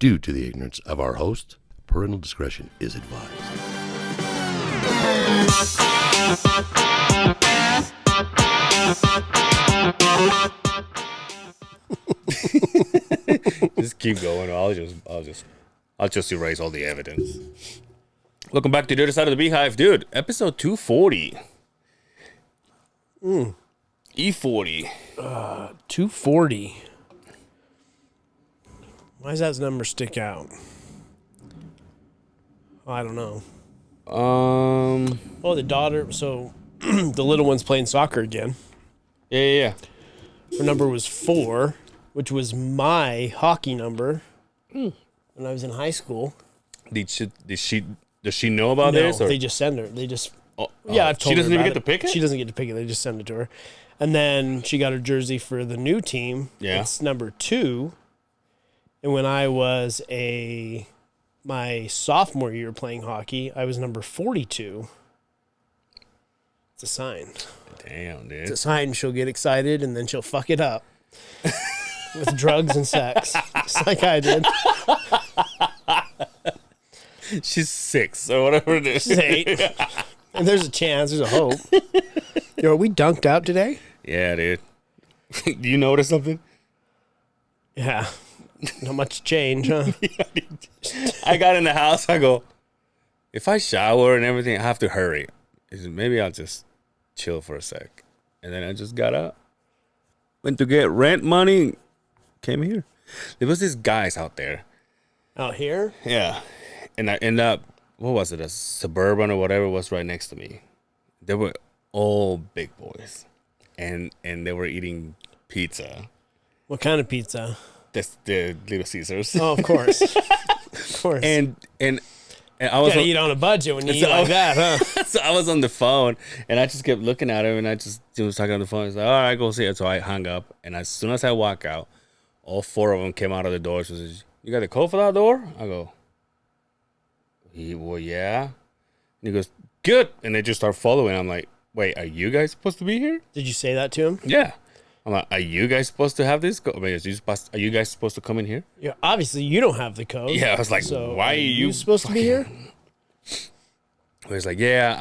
Due to the ignorance of our host, parental discretion is advised. Just keep going. I'll just erase all the evidence. Welcome back to the other side of the Beehive, dude. Episode 240. E40. 240. Why does that number stick out? I don't know. Oh, the daughter. So the little one's playing soccer again. Yeah. Her number was 4, which was my hockey number when I was in high school. Does she know about this? No, or? they just send her. They just. I've told she doesn't her even about get to pick it? She doesn't get to pick it. They just send it to her. And then she got her jersey for the new team. Yeah. It's number 2. And when I was my sophomore year playing hockey, I was number 42. It's a sign. Damn, dude. It's a sign she'll get excited and then she'll fuck it up with drugs and sex, just like I did. She's 6 or whatever it is. She's 8. And there's a chance, there's a hope. Yo, are we dunked out today? Yeah, dude. Do you notice something? Yeah. Not much change, huh? I got in the house. I go, if I shower and everything, I have to hurry. Maybe I'll just chill for a sec. And then I just got up, went to get rent money, came here. There was these guys out there. Out here? Yeah. And I ended up, what was it, a Suburban or whatever was right next to me. They were all big boys. And they were eating pizza. What kind of pizza? The Little Caesars. Oh, of course. Of course. And I was gotta eat on a budget when you eat like that, huh? So I was on the phone, and I just kept looking at him, and I just was talking on the phone. He's like, all right, go see it. So I hung up, and as soon as I walk out, all 4 of them came out of the door. She says, you got the code for that door? I go, well, yeah. And he goes, good. And they just start following. I'm like, wait, are you guys supposed to be here? Did you say that to him? Yeah. I'm like, are you guys supposed to have this? Are you guys supposed to come in here? Yeah, obviously you don't have the code. Yeah, I was like, so why are you supposed to be here? He was like, yeah,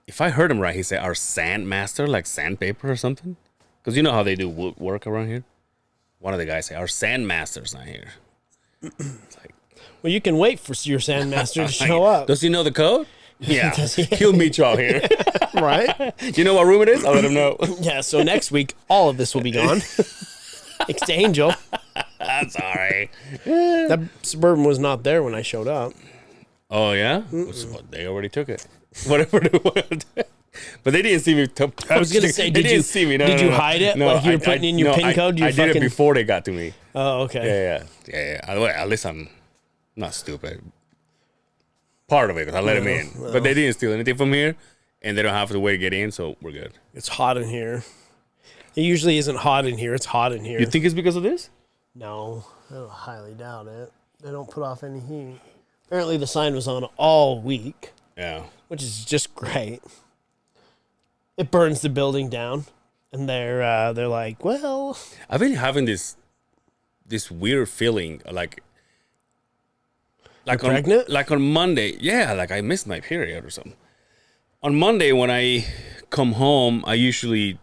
if I heard him right, he said our sandmaster, like sandpaper or something. Because you know how they do woodwork around here? One of the guys said, our sandmaster's not here. It's like, well, you can wait for your sandmaster to show up. Does he know the code? Yeah, Does he? He'll meet you out here. Right? You know what room it is? I'll let him know. Yeah, so next week, all of this will be gone. Thanks to Angel. I'm sorry. That Suburban was not there when I showed up. Oh, yeah? So they already took it. Whatever they wanted. But they didn't see me. I was going to say, did you hide it? No, like you were putting in your PIN code? I did it before they got to me. Oh, okay. Yeah. At least I'm not stupid. Part of it, because I let them in. Well. But they didn't steal anything from here, and they don't have to wait to get in, so we're good. It's hot in here. It usually isn't hot in here. It's hot in here. You think it's because of this? No, I highly doubt it. They don't put off any heat. Apparently the sign was on all week. Yeah. Which is just great. It burns the building down, and they're like, well, I've been having this weird feeling, like pregnant? Like on Monday, yeah, like I missed my period or something. On Monday when I come home, I usually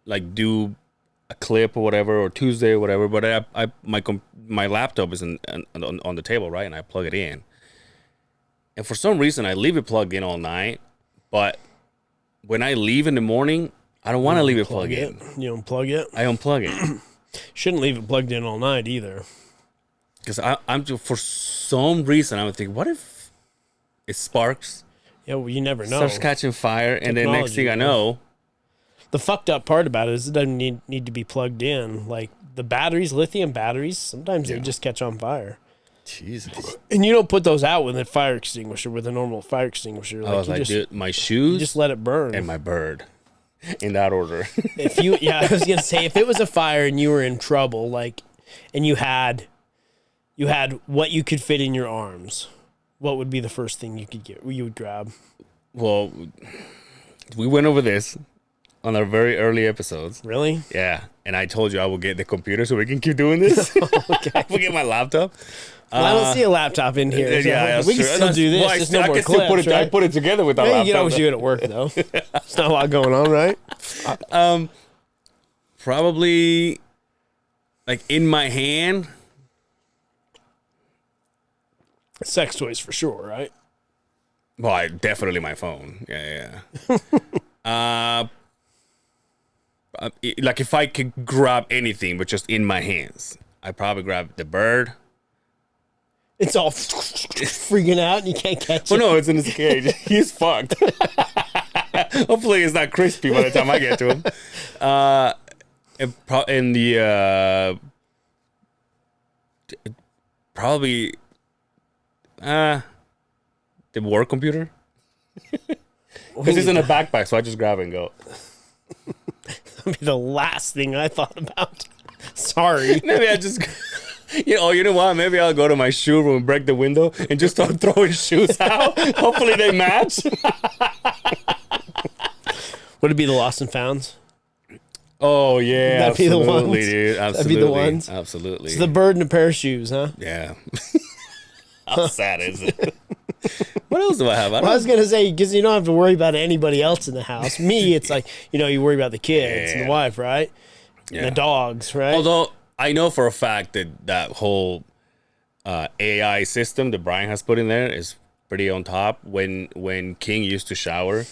like do a clip or whatever, or Tuesday or whatever. But my laptop is on the table, right, and I plug it in. And for some reason, I leave it plugged in all night. But when I leave in the morning, I don't want to leave it plugged in. You unplug it? I unplug it. Shouldn't leave it plugged in all night either. Because I'm for some reason, I would think, what if it sparks? Yeah, well, you never know. Starts catching fire, and then next thing I know. The fucked up part about it is it doesn't need to be plugged in. Like the batteries, lithium batteries, sometimes they just catch on fire. Jesus. And you don't put those out with a fire extinguisher, with a normal fire extinguisher. I was like, dude, my shoes, you just let it burn, and my bird, in that order. I was gonna say, if it was a fire and you were in trouble, like, and you had what you could fit in your arms, what would be the first thing you would grab? Well, we went over this on our very early episodes. Really? Yeah, and I told you I will get the computer so we can keep doing this. Okay. I will get my laptop. Well, I don't see a laptop in here. So Yeah, we can still do this. Well, Just no more can still clips, I right? put it together with our Yeah, laptop. you can always do it at work, though. It's not a lot going on, right? Probably, like, in my hand. Sex toys for sure, right? Well, definitely my phone. Yeah. Like, if I could grab anything, but just in my hands, I'd probably grab the bird. It's all freaking out and you can't catch Well, it. no, it's in his cage. He's fucked. Hopefully, it's not crispy by the time I get to him. In the probably the work computer, because it's in a backpack, so I just grab it and go. That'd be the last thing I thought about. Sorry. Maybe I just, you know what? Maybe I'll go to my shoe room, break the window, and just start throwing shoes out. Hopefully they match. Would it be the lost and founds? Oh yeah, That'd be the absolutely, ones. dude. That'd Absolutely, be the ones. Absolutely. It's the bird and a pair of shoes, huh? Yeah. How sad is it? What else do I have? I was going to say, because you don't have to worry about anybody else in the house. Me, it's like, you worry about the kids and the wife, right? And the dogs, right? Although I know for a fact that whole AI system that Brian has put in there is pretty on top. When King used to shower,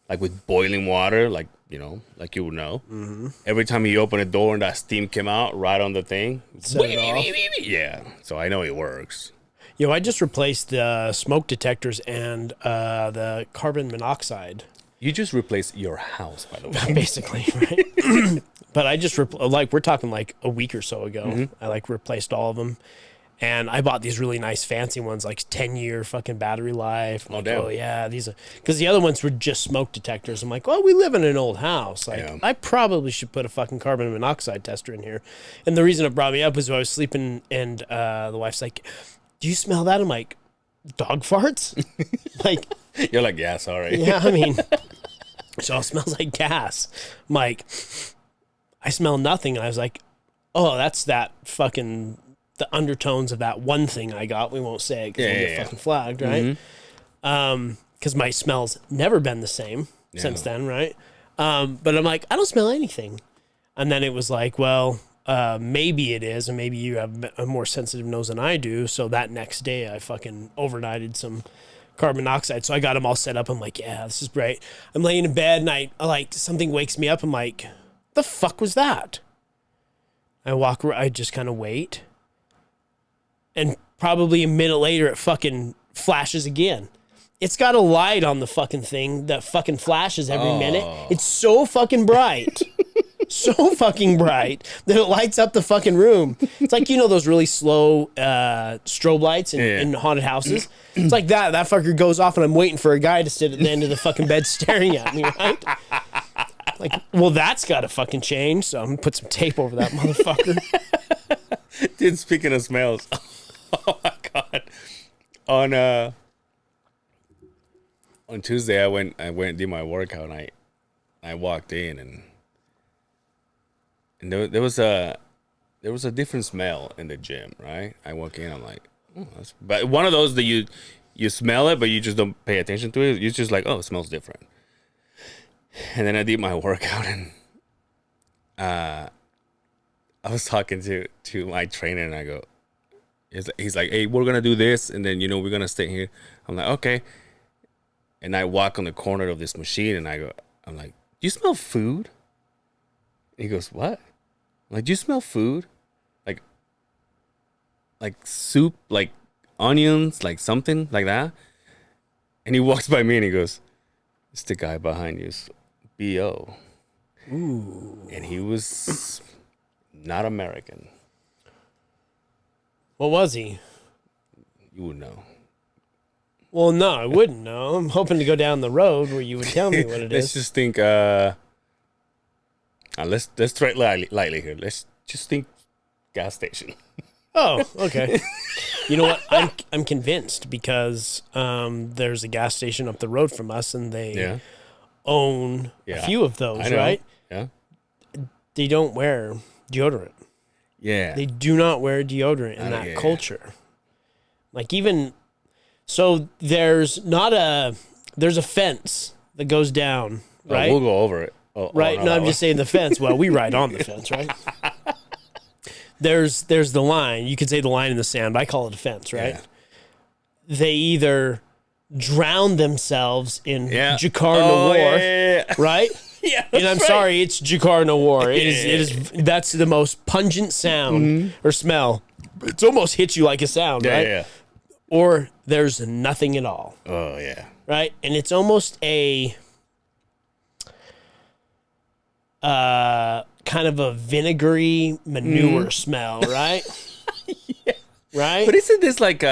like with boiling water, like you would know. Mm-hmm. Every time he opened a door and that steam came out right on the thing. Set it off. Yeah, so I know it works. I just replaced the smoke detectors and the carbon monoxide. You just replaced your house, by the way. Basically, right? But I just, we're talking like a week or so ago. Mm-hmm. I replaced all of them. And I bought these really nice fancy ones, like 10-year fucking battery life. Oh, damn. Oh, yeah. Because the other ones were just smoke detectors. I'm like, well, we live in an old house. I probably should put a fucking carbon monoxide tester in here. And the reason it brought me up was when I was sleeping and the wife's like, do you smell that? I'm like, dog farts? You're like, yeah, sorry. Yeah, I mean, it all smells like gas. I'm like, I smell nothing. And I was like, oh, that's that fucking... the undertones of that one thing I got. We won't say it because we'll get fucking flagged, right? Because my smell's never been the same since then, right? But I'm like, I don't smell anything. And then it was like, well, maybe it is, and maybe you have a more sensitive nose than I do. So that next day, I fucking overnighted some carbon monoxide. So I got them all set up. I'm like, yeah, this is great. I'm laying in bed, and I something wakes me up. I'm like, the fuck was that? I just kind of wait. And probably a minute later, it fucking flashes again. It's got a light on the fucking thing that fucking flashes every minute. It's so fucking bright. So fucking bright that it lights up the fucking room. It's like, those really slow strobe lights in haunted houses. It's like that. That fucker goes off and I'm waiting for a guy to sit at the end of the fucking bed staring at me, right? Like, well, that's got to fucking change. So I'm going to put some tape over that motherfucker. Dude, speaking of smells... Oh my god! On Tuesday, I went and did my workout. And I walked in and there was a different smell in the gym. Right? I walk in, I'm like, but one of those that you smell it, but you just don't pay attention to it. You're just like, oh, it smells different. And then I did my workout and I was talking to my trainer and I go. He's like, hey, we're going to do this. And then, we're going to stay here. I'm like, okay. And I walk on the corner of this machine and I'm like, do you smell food? And he goes, what? I'm like, do you smell food? Like soup, like onions, like something like that. And he walks by me and he goes, it's the guy behind you, B.O. Ooh. And he was not American. What was he? You would know. Well, no, I wouldn't know. I'm hoping to go down the road where you would tell me what it Let's is. just think. Let's tread lightly here. Let's just think gas station. Oh, okay. You know what? I'm convinced because there's a gas station up the road from us, and they own a few of those, right? Yeah. they don't wear deodorant. Yeah. They do not wear deodorant in that culture. Like even so, there's a fence that goes down, right? We'll go over it. Right? No, I'm just saying the fence. Well, we ride on the fence, right? There's the line. You could say the line in the sand, but I call it a fence, right? Yeah. They either drown themselves in Jakar Noir, right? Yeah, and I'm sorry, it's Jakar Noir. It is. That's the most pungent sound or smell. It's almost hits you like a sound, right? Yeah. Or there's nothing at all. Oh yeah. Right, and it's almost a kind of a vinegary manure smell, right? Yeah. Right. But isn't this like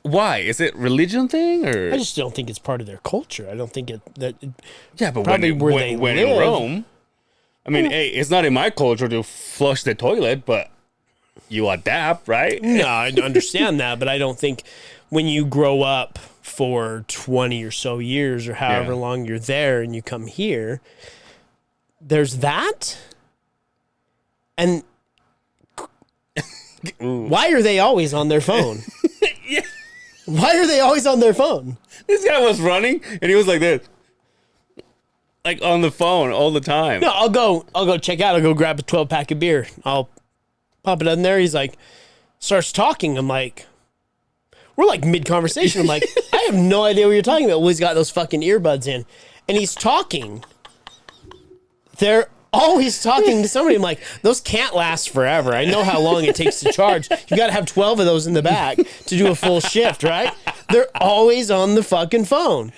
why? Is it religion thing or? I just don't think it's part of their culture. I don't think But probably when in Rome, I mean, hey, it's not in my culture to flush the toilet, but you adapt, right? No, I understand that, but I don't think when you grow up for 20 or so years or however long you're there and you come here, there's that. And why are they always on their phone? Yeah. Why are they always on their phone? This guy was running and he was like this. Like on the phone all the time. No, I'll go check out. I'll go grab a 12-pack of beer. I'll pop it in there. He's like, starts talking. I'm like, we're like mid-conversation. I'm like, I have no idea what you're talking about. Well, he's got those fucking earbuds in. And he's talking. They're always talking to somebody. I'm like, those can't last forever. I know how long it takes to charge. You got to have 12 of those in the back to do a full shift, right? They're always on the fucking phone.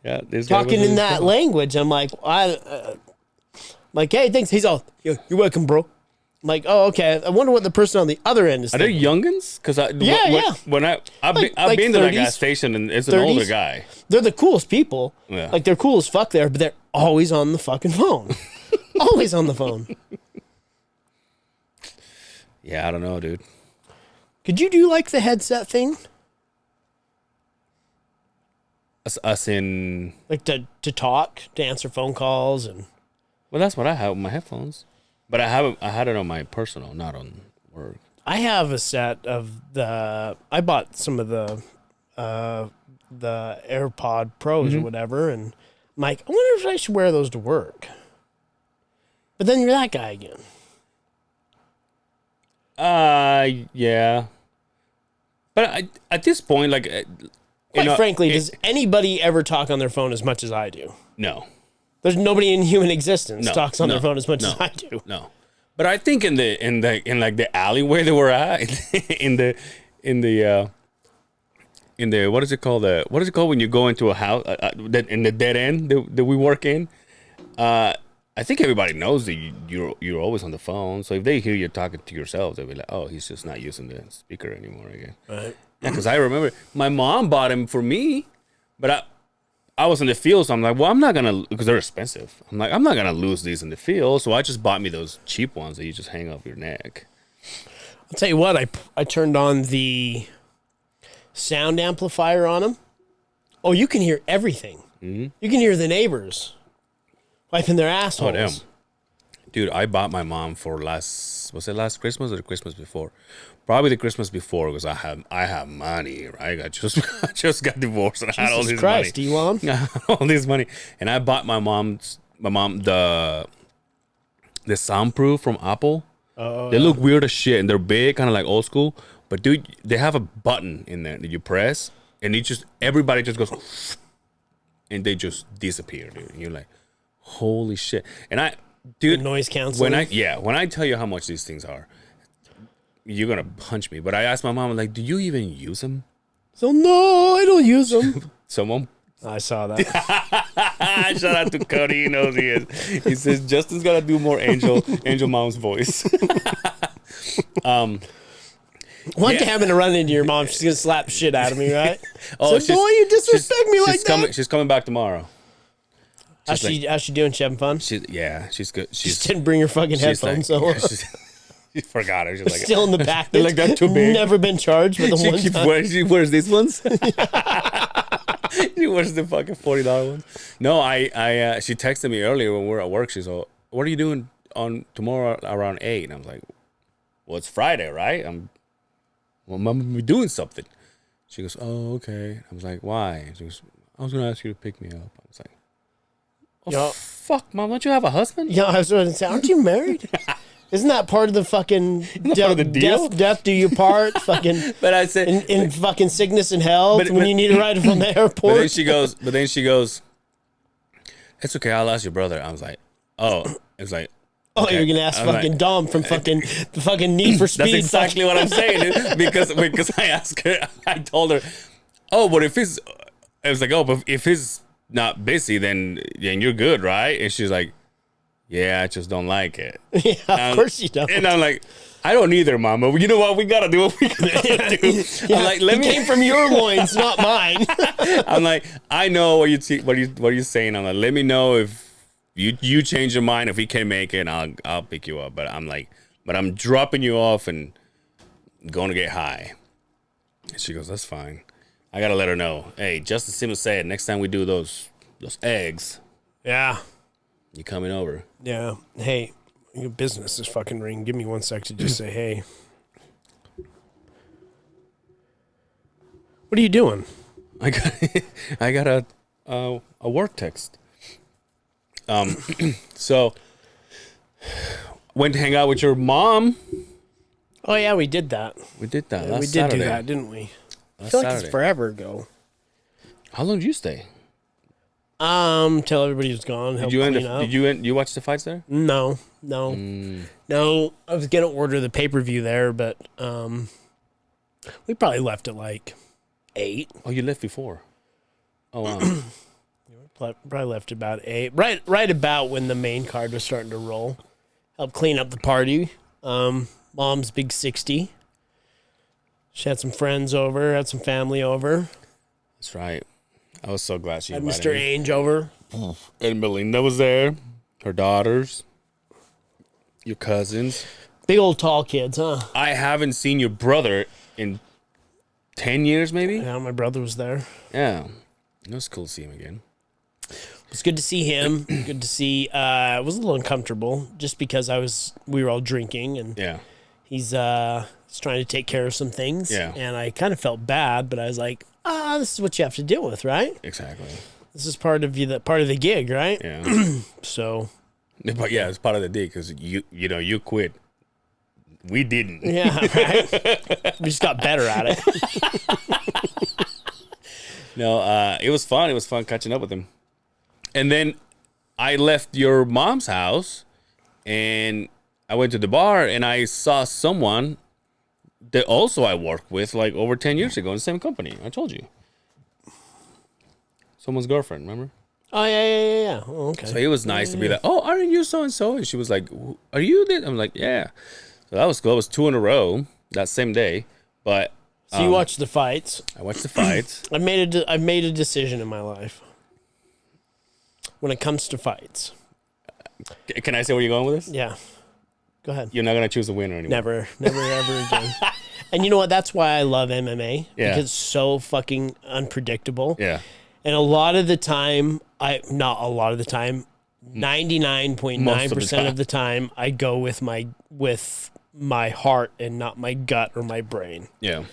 Yeah, talking in that language. I'm like, like, hey, thanks. He's all, you're welcome, bro. I'm like, oh, okay. I wonder what the person on the other end is thinking. Are they youngins? Because when I've been to that gas station and it's an 30s. older guy. They're the coolest people. Yeah. Like they're cool as fuck there, but they're always on the fucking phone. Always on the phone. Yeah, I don't know, dude. Could you do like the headset thing? Us in like to talk, to answer phone calls, and well, that's what I have with my headphones. But I had it on my personal, not on work. I have a set of I bought some of the AirPod Pros or whatever, and I'm like, I wonder if I should wear those to work. But then you're that guy again. Yeah. But at this point, like, quite frankly, does anybody ever talk on their phone as much as I do? No. There's nobody in human existence talks on their phone as much as I do. No. But I think in like the alleyway that we're at, in the what is it called? What is it called when you go into a house in the dead end that we work in? I think everybody knows that you're always on the phone. So if they hear you talking to yourself, they'll be like, "Oh, he's just not using the speaker anymore again." Right. Yeah, because I remember my mom bought him for me, but I was in the field, so I'm like, well, I'm not gonna, because they're expensive. I'm like, I'm not gonna lose these in the field, so I just bought me those cheap ones that you just hang off your neck. I'll tell you what, I turned on the sound amplifier on them. Oh, you can hear everything. Mm-hmm. You can hear the neighbors wiping their assholes. Oh, damn. Dude, I bought my mom for was it last Christmas or the Christmas before? Probably the Christmas before, because I have money, right? I just got divorced and I had all this Christ, money. D-Lon? All this money. And I bought my mom the soundproof from Apple. They look weird as shit and they're big, kind of like old school. But dude, they have a button in there that you press and everybody just goes and they just disappear, dude. And you're like, holy shit. And dude, the noise canceling. When I tell you how much these things are, you're gonna punch me. But I asked my mom, like, do you even use them? So no, I don't use them. Someone, I saw that. shout out to Cody. He knows he is. He says Justin's gotta do more Angel Mom's voice. One day I'm gonna run into your mom. She's gonna slap shit out of me, right? Oh, so boy, you disrespect me like that. She's coming back tomorrow. How's she doing? She having fun? She's good. She just didn't bring her fucking headphones. Like, she forgot her. She's like, still in the back. They're like that too big. Never been charged with the one time. She wears these ones. She wears the fucking $40 ones. No, she texted me earlier when we were at work. She's all, what are you doing on tomorrow around 8? And I was like, well, it's Friday, right? Well, Mom, I'm doing something. She goes, oh, okay. I was like, why? She goes, I was going to ask you to pick me up. I was like, oh, fuck, Mom, don't you have a husband? Yeah, I was going to say, aren't you married? Isn't that part of the fucking part of the deal? Death do you part? Fucking, But I said, in fucking sickness and health when you need a ride from the airport. But then she goes, it's okay, I'll ask your brother. I was like, oh, it's like, oh, okay. you're gonna ask fucking Dom from fucking the fucking Need for Speed. That's exactly what I'm saying, dude. because I asked her, I told her, oh, but if he's, I was like, oh, but if he's not busy, then you're good, right? And she's like, yeah, I just don't like it. Yeah, of course you don't. And I'm like, I don't either, Mama. You know what? We gotta do what we gotta do. Yeah, I'm like, came from your loins, not mine. I'm like, I know what you're saying. I'm like, let me know if you change your mind. If we can make it, I'll pick you up. But I'm like, I'm dropping you off and going to get high. And she goes, that's fine. I gotta let her know. Hey, just as Simmons said, next time we do those eggs, Yeah. you coming over? Yeah. Hey, your business is fucking ring. Give me 1 sec to just say hey. What are you doing? I got a work text. So went to hang out with your mom. Oh yeah, we did that. We did that. Yeah, we did Saturday. do that, didn't we? I Last feel like Saturday. it's forever ago. How long did you stay? Till everybody was gone. Did you watch the fights there? No. No. I was gonna order the pay-per-view there, but we probably left at like 8. Oh, you left before. Oh, wow. Probably left about 8. Right about when the main card was starting to roll. Helped clean up the party. Mom's big 60. She had some friends over, had some family over. That's right. I was so glad she Had invited Mr. me. Ainge over. And Melinda was there. Her daughters. Your cousins. Big old tall kids, huh? I haven't seen your brother in 10 years, maybe? Yeah, my brother was there. Yeah. It was cool to see him again. It was good to see him. Good to see. It was a little uncomfortable just because we were all drinking and Yeah. he's trying to take care of some things. Yeah. And I kind of felt bad, but I was like, this is what you have to deal with, right? Exactly. This is part of the gig, right? Yeah. So. But yeah, it's part of the deal because you quit. We didn't. Yeah, right. We just got better at it. No, it was fun. It was fun catching up with him. And then I left your mom's house and I went to the bar and I saw someone that also I worked with like over 10 years ago in the same company. I told you. Someone's girlfriend, remember? Oh, yeah. Oh, okay. So it was nice to be like, oh, aren't you so-and-so? And she was like, are you this? I'm like, yeah. So that was cool. It was 2 in a row that same day. But So you watched the fights. I watched the fights. I've made a decision in my life when it comes to fights. Can I say where you're going with this? Yeah. Go ahead. You're not going to choose a winner anymore. Never, ever again. And you know what? That's why I love MMA. Yeah. Because it's so fucking unpredictable. Yeah. And a lot of the time, 99.9% of the time, I go with my heart and not my gut or my brain. Yeah.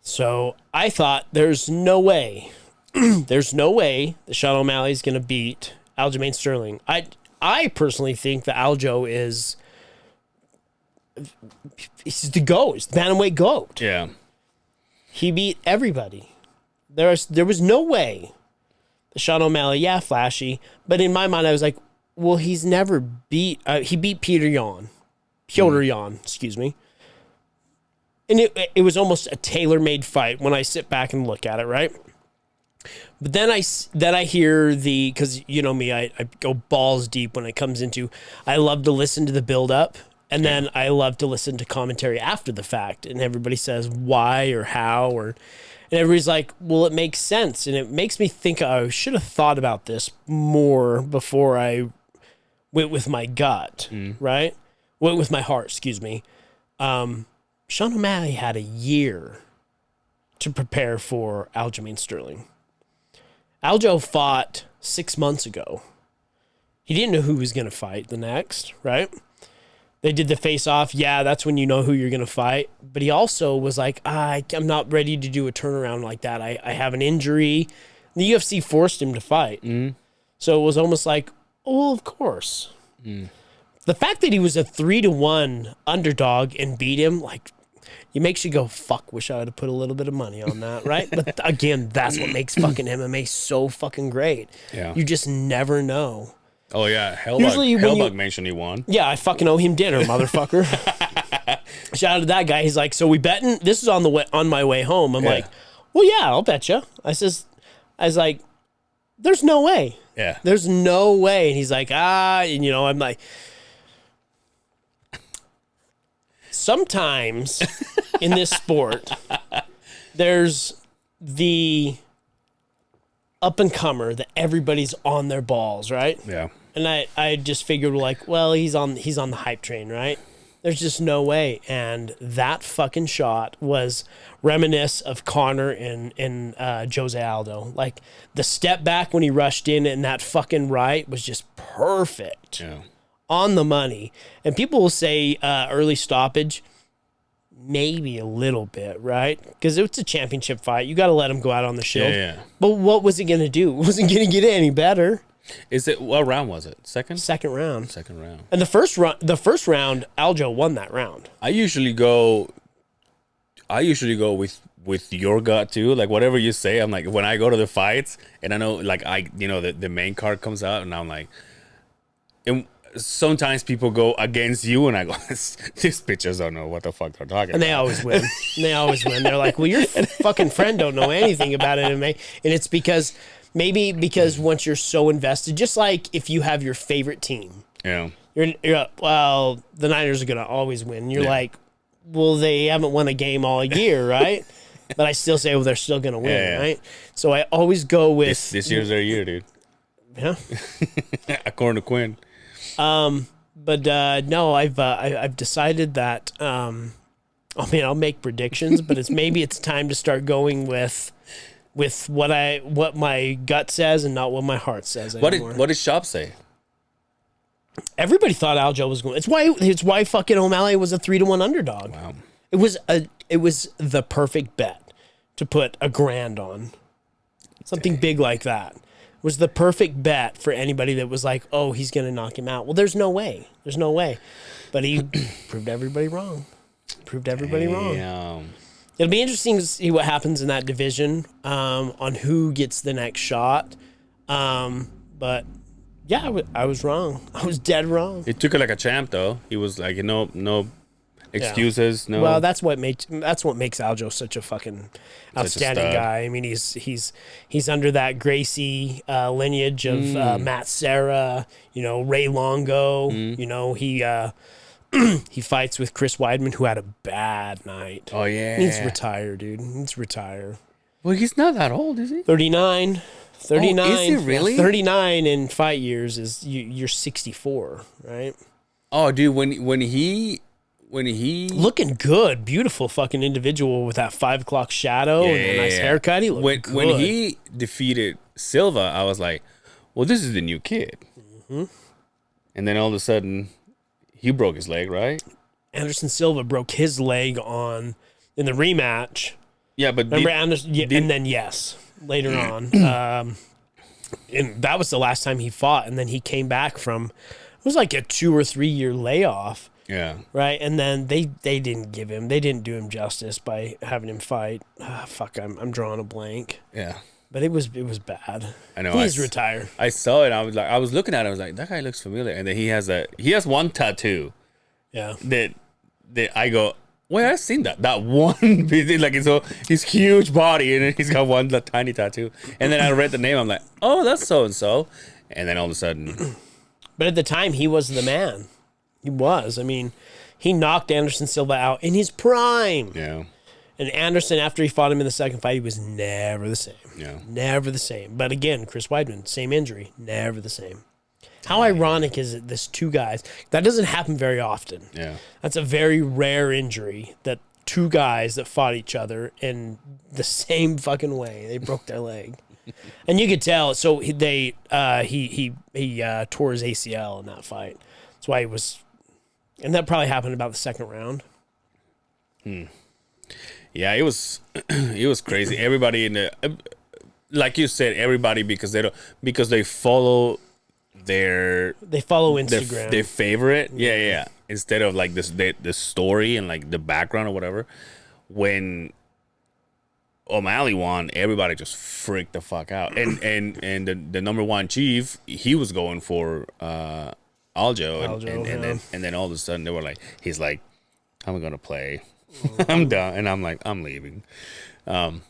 So I thought there's no way that Sean O'Malley's going to beat Aljamain Sterling. I personally think that Aljo he's the GOAT. He's the bantamweight GOAT. Yeah. He beat everybody. There was no way that Sean O'Malley, flashy, but in my mind I was like, well, he's never beat. He beat Petr Yan, excuse me. And it was almost a tailor-made fight when I sit back and look at it, right? But then I hear because you know me, I go balls deep when it comes into, I love to listen to the build-up, and then I love to listen to commentary after the fact, and everybody says why or how, and everybody's like, well, it makes sense, and it makes me think I should have thought about this more before I went with my gut, right? Went with my heart, excuse me. Sean O'Malley had a year to prepare for Aljamain Sterling. Aljo fought 6 months ago. He didn't know who was going to fight the next, right? They did the face-off. Yeah, that's when you know who you're going to fight. But he also was like, I'm not ready to do a turnaround like that. I have an injury. The UFC forced him to fight. So it was almost like, well, of course. The fact that he was a 3-1 underdog and beat him, like, it makes you go, fuck, wish I would have put a little bit of money on that, right? But again, that's what makes fucking MMA so fucking great. Yeah. You just never know. Oh, yeah. Usually when Hellbug mentioned he won. Yeah, I fucking owe him dinner, motherfucker. Shout out to that guy. He's like, so we betting? This is on my way home. I'm like, well, yeah, I'll bet you. I was like, there's no way. Yeah. There's no way. And he's like, and I'm like, sometimes in this sport, there's the up and comer that everybody's on their balls, right? Yeah. And I just figured, like, well, he's on the hype train, right? There's just no way. And that fucking shot was reminiscent of Connor and Jose Aldo. Like, the step back when he rushed in and that fucking right was just perfect. Yeah. On the money. And people will say early stoppage, maybe a little bit, right? Because it's a championship fight. You got to let him go out on the shield. Yeah. But what was it going to do? It wasn't going to get any better. What round was it? Second? Second round. Second round. And the first round, Aljo won that round. I usually go with your gut too. Like, whatever you say, I'm like, when I go to the fights and I know, like, the main card comes out and I'm like, and sometimes people go against you and I go, these bitches don't know what the fuck they're talking about. And they always win. They're like, well, your fucking friend don't know anything about MMA. And it's because once you're so invested, just like if you have your favorite team. Yeah. You're well, the Niners are going to always win. You're like, well, they haven't won a game all year, right? But I still say, well, they're still going to win, right? So I always go with... This year's their year, dude. Yeah. According to Quinn. But no, I've decided that, I'll make predictions, but it's time to start going with what my gut says and not what my heart says anymore. What did Shop say? Everybody thought Aljo was going. It's why fucking O'Malley was a 3-1 underdog. Wow. It was the perfect bet to put $1,000 on. Something big like that. It was the perfect bet for anybody that was like, oh, he's going to knock him out. Well, there's no way. But he proved everybody wrong. Wrong. It'll be interesting to see what happens in that division on who gets the next shot. But yeah, I was wrong. I was dead wrong. He took it like a champ, though. He was like, no excuses. Yeah. No. Well, that's what makes Aljo such a fucking outstanding guy. I mean, he's under that Gracie lineage of Matt Serra. Ray Longo. He fights with Chris Weidman, who had a bad night. Oh, yeah. He needs to retire, dude. He needs to retire. Well, he's not that old, is he? 39. 39. Oh, is he really? 39 in fight years is you're 64, right? Oh, dude, when he looking good, beautiful fucking individual with that 5 o'clock shadow and a nice haircut. He looked good. When he defeated Silva, I was like, well, this is the new kid. Mm-hmm. And then all of a sudden, he broke his leg, right? Anderson Silva broke his leg in the rematch. Yeah, but remember Anderson? Yeah, and then later on, and that was the last time he fought. And then he came back from it was like a 2 or 3 year layoff. Yeah. Right, and then they didn't do him justice by having him fight. Fuck, I'm drawing a blank. Yeah. But it was bad. I know. He's retired. I saw it. I was looking at it. I was like, that guy looks familiar. And then he has one tattoo. Yeah. That I go, wait, I've seen that one. Like, his huge body, and then he's got one tiny tattoo. And then I read the name. I'm like, oh, that's so and so. And then all of a sudden, but at the time, he was the man. He was. I mean, he knocked Anderson Silva out in his prime. Yeah. And Anderson, after he fought him in the second fight, he was never the same. Yeah. Never the same. But again, Chris Weidman, same injury, never the same. How ironic is it, this two guys? That doesn't happen very often. Yeah. That's a very rare injury, that two guys that fought each other in the same fucking way. They broke their leg. And you could tell. So he tore his ACL in that fight. That's why he was, and that probably happened about the second round. Yeah, it was crazy. Everybody in the, like you said, everybody because they follow Instagram. Their favorite. Yeah. Instead of like the story and like the background or whatever. When O'Malley won, everybody just freaked the fuck out. And the number one chief, he was going for Aljo, and then all of a sudden they were like, he's like, I'm gonna play. I'm done. And I'm like, I'm leaving. And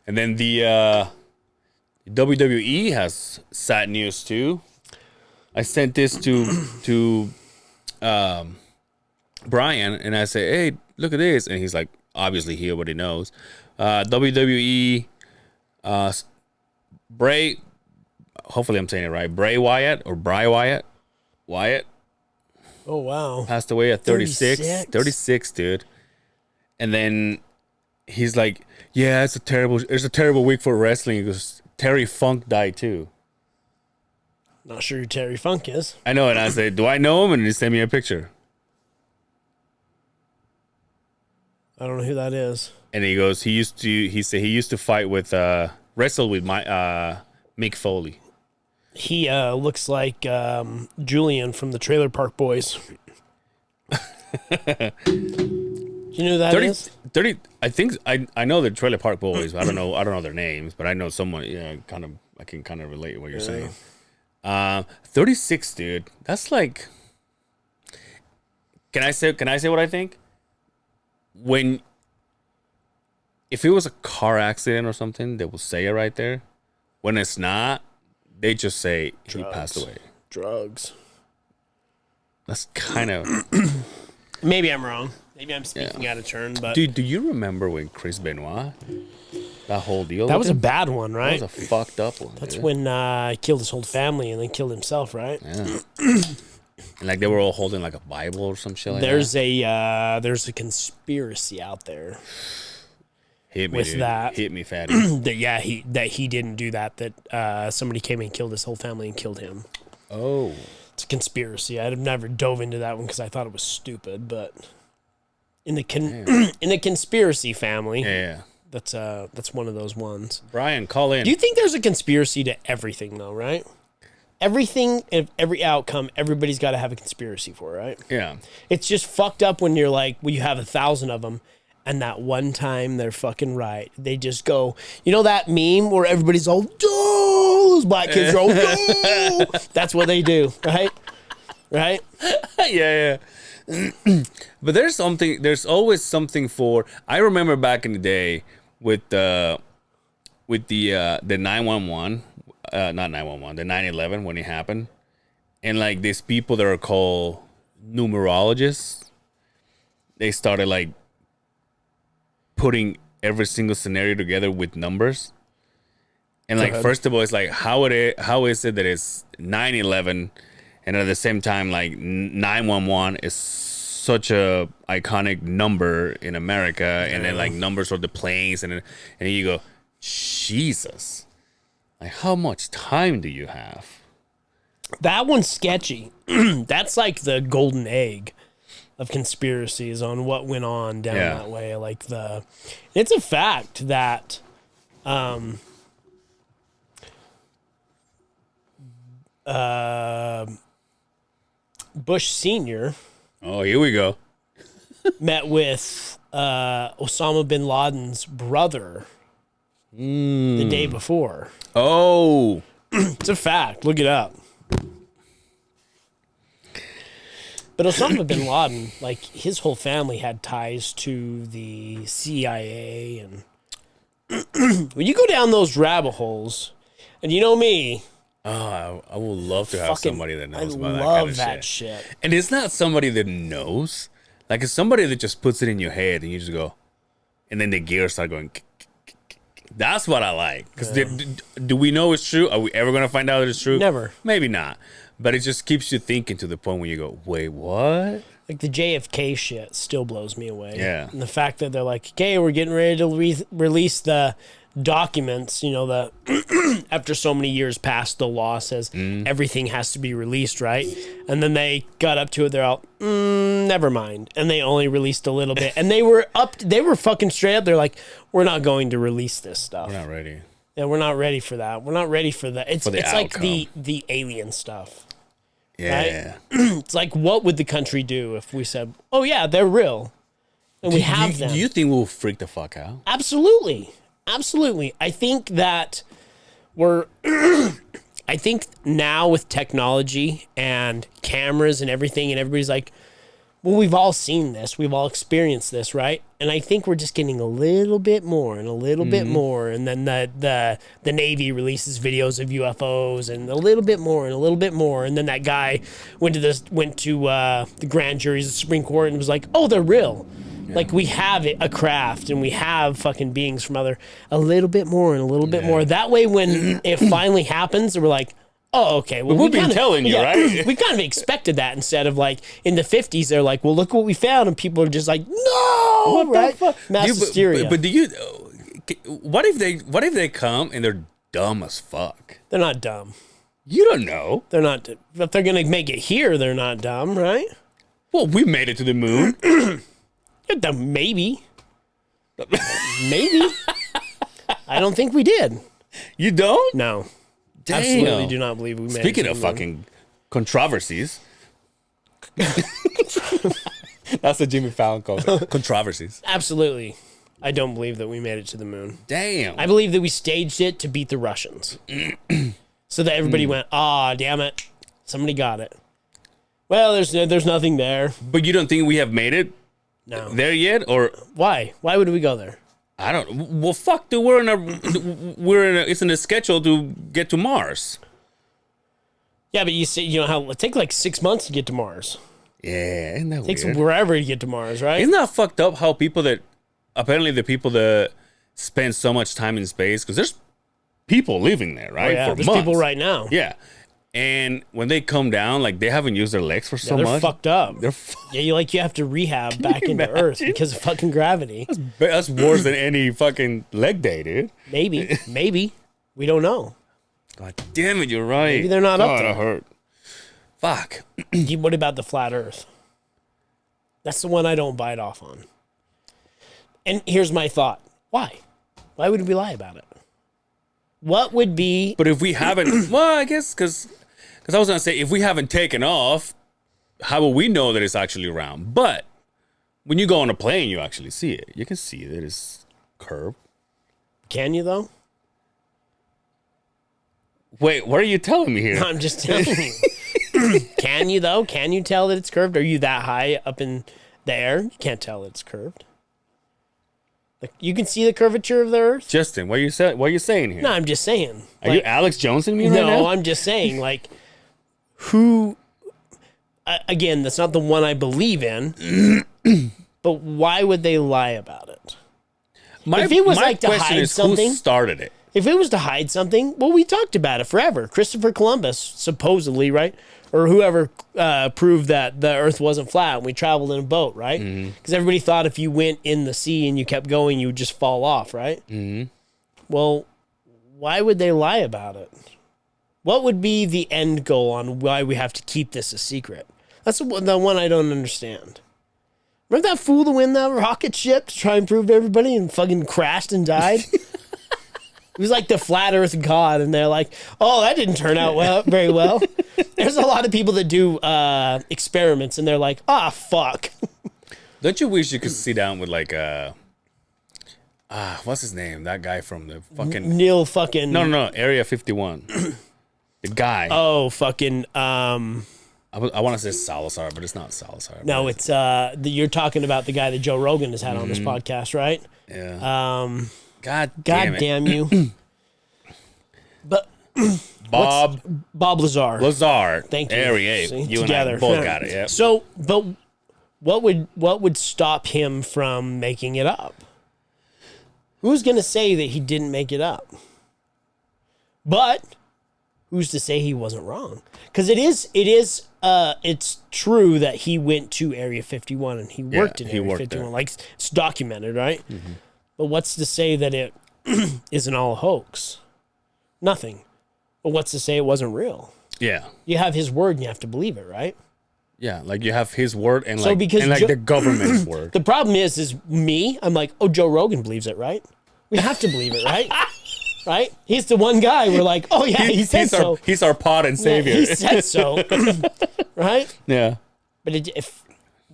then the WWE has sad news too. I sent this to Brian, and I say, hey, look at this. And he's like, obviously he already knows. WWE Bray, hopefully I'm saying it right, Bray Wyatt or Bray Wyatt. Oh, wow. Passed away at 36. 36, dude. And then he's like, yeah, it's a terrible week for wrestling. He goes, Terry Funk died too. Not sure who Terry Funk is. I know, and I said, do I know him? And he sent me a picture. I don't know who that is. And he goes, he said he used to fight with, wrestle with Mick Foley. He looks like Julian from the Trailer Park Boys. Do you know who that is? 30, I think I know the Trailer Park Boys. I don't know their names, but I know someone. Yeah, I can kind of relate to what you're saying. 36, dude. That's like. Can I say what I think? If it was a car accident or something, they will say it right there. When it's not, they just say he passed away. Drugs. That's kind of. Maybe I'm wrong. Maybe I'm speaking out of turn, but Dude, do you remember when Chris Benoit, that whole deal? That was a bad one, right? That was a fucked up one. That's when he killed his whole family and then killed himself, right? Yeah. And like they were all holding like a Bible or some shit like that. There's a conspiracy out there. Hit me, with dude. that. Hit me, fatty. that he didn't do that. That somebody came and killed his whole family and killed him. Oh. It's a conspiracy. I'd have never dove into that one because I thought it was stupid, but in the in the conspiracy family, Yeah. that's one of those ones. Brian, call in. Do you think there's a conspiracy to everything though, right? Everything, every outcome, everybody's got to have a conspiracy for, right? Yeah. It's just fucked up when you're like, well, you have 1,000 of them, and that one time they're fucking right. They just go, you know that meme where everybody's all, oh, those black kids are all, oh. That's what they do, right? Right? Yeah. But there's always something for. I remember back in the day with the 911, not 911, the 9/11 when it happened, and like these people that are called numerologists, they started like putting every single scenario together with numbers. And like, first of all, it's like how is it that it's 9/11, and at the same time, like 911 is such a iconic number in America, and then like numbers for the planes, and then you go, Jesus, like how much time do you have? That one's sketchy. That's like the golden egg of conspiracies on what went on down that way. Like it's a fact that Bush Sr. Oh, here we go. met with Osama bin Laden's brother the day before. Oh, It's a fact. Look it up. But Osama bin Laden, like his whole family had ties to the CIA, and when you go down those rabbit holes, and you know me, I would love to have somebody that knows about love kind of that shit. shit. And it's not somebody that knows. Like, it's somebody that just puts it in your head and you just go, and then the gears start going. That's what I like. Because do we know it's true? Are we ever going to find out that it's true? Never. Maybe not. But it just keeps you thinking to the point where you go, wait, what? Like the JFK shit still blows me away. Yeah. And the fact that they're like, okay, we're getting ready to release the documents, the after so many years past, the law says everything has to be released, right? And then they got up to it, they're all, never mind. And they only released a little bit. And they were fucking straight up, they're like, we're not going to release this stuff. We're not ready. Yeah, we're not ready for that. We're not ready for that. It's like outcome. the alien stuff. Yeah. Right? It's like, what would the country do if we said, oh yeah, they're real. And we have them. Do you think we'll freak the fuck out? Absolutely. Absolutely. I think that I think now with technology and cameras and everything, and everybody's like, well, we've all seen this. We've all experienced this, right? And I think we're just getting a little bit more and a little bit more. And then the Navy releases videos of UFOs and a little bit more and a little bit more. And then that guy went to the grand juries, the Supreme Court, and was like, oh, they're real. Yeah. Like, we have a craft and we have fucking beings from a little bit more and a little bit more. That way, when it finally happens, we're like, oh, okay. Well, we've been telling you, right? We kind of expected that, instead of like in the 50s, they're like, well, look what we found. And people are just like, no, what right? The fuck? Mass hysteria. But do you, what if they come and they're dumb as fuck? They're not dumb. You don't know. They're not, if they're going to make it here, they're not dumb, right? Well, we made it to the moon. Yeah, dumb, maybe. Maybe. I don't think we did. You don't? No. Damn. Absolutely do not believe we made it. Speaking of fucking controversies. That's what Jimmy Fallon calls it. Controversies. Absolutely. I don't believe that we made it to the moon. Damn. I believe that we staged it to beat the Russians. So that everybody went, damn it. Somebody got it. Well, there's nothing there. But you don't think we have made it there yet? Or why? Why would we go there? I don't. Well, fuck, dude. It's in a schedule to get to Mars. Yeah, but you say how it takes like 6 months to get to Mars. Yeah, isn't that weird? It takes forever to get to Mars, right? Isn't that fucked up? How the people that spend so much time in space, because there's people living there, right? Oh, yeah, for there's months. people right now. Yeah. And when they come down, like, they haven't used their legs for so they're much. Fucked up. They're you have to rehab back into Earth because of fucking gravity. That's worse than any fucking leg day, dude. Maybe. We don't know. God damn it, you're right. Maybe they're not up there. That hurt. Fuck. What about the flat Earth? That's the one I don't bite off on. And here's my thought. Why? Why would we lie about it? What would be... But if we haven't... Well, I guess because I was going to say, if we haven't taken off, how will we know that it's actually round? But when you go on a plane, you actually see it. You can see that it's curved. Can you, though? Wait, what are you telling me here? I'm just telling you. Can you, though? Can you tell that it's curved? Are you that high up in the air? You can't tell that it's curved. Like, you can see the curvature of the Earth? Justin, what are you saying here? No, I'm just saying. Are you Alex Jonesing me right now? No, I'm just saying, like, who... again, that's not the one I believe in, but why would they lie about it? If it was like to hide something... Who started it? If it was to hide something, well, we talked about it forever. Christopher Columbus, supposedly, right? Or whoever proved that the Earth wasn't flat and we traveled in a boat, right? Because everybody thought if you went in the sea and you kept going, you would just fall off, right? Mm-hmm. Well, why would they lie about it? What would be the end goal on why we have to keep this a secret? That's the one I don't understand. Remember that fool that went that rocket ship to try and prove to everybody and fucking crashed and died? It was like the flat Earth god, and they're like, "Oh, that didn't turn out very well." There's a lot of people that do experiments, and they're like, fuck." Don't you wish you could sit down with like what's his name? That guy from the fucking Neil fucking no, Area 51. The guy. Oh, fucking I want to say Salazar, but it's not Salazar. No, it's you're talking about the guy that Joe Rogan has had on this podcast, right? Yeah. God damn you. But Bob Lazar. Lazar. Thank you. Area. See, you together. and I both got it, yeah. So, but what would stop him from making it up? Who's going to say that he didn't make it up? But who's to say he wasn't wrong? Because it's true that he went to Area 51 and he worked in Area 51. There. Like, it's documented, right? Mm-hmm. But what's to say that it isn't all a hoax. Nothing. But what's to say it wasn't real? Yeah. You have his word and you have to believe it, right? Yeah, like you have his word and So like because and like Joe- the government's word. The problem is me, I'm like, oh, Joe Rogan believes it, right? We have to believe it, right? Right? He's the one guy we're like, oh yeah, he said so. He's our pod and savior. Yeah, he said so. Right? Yeah. But if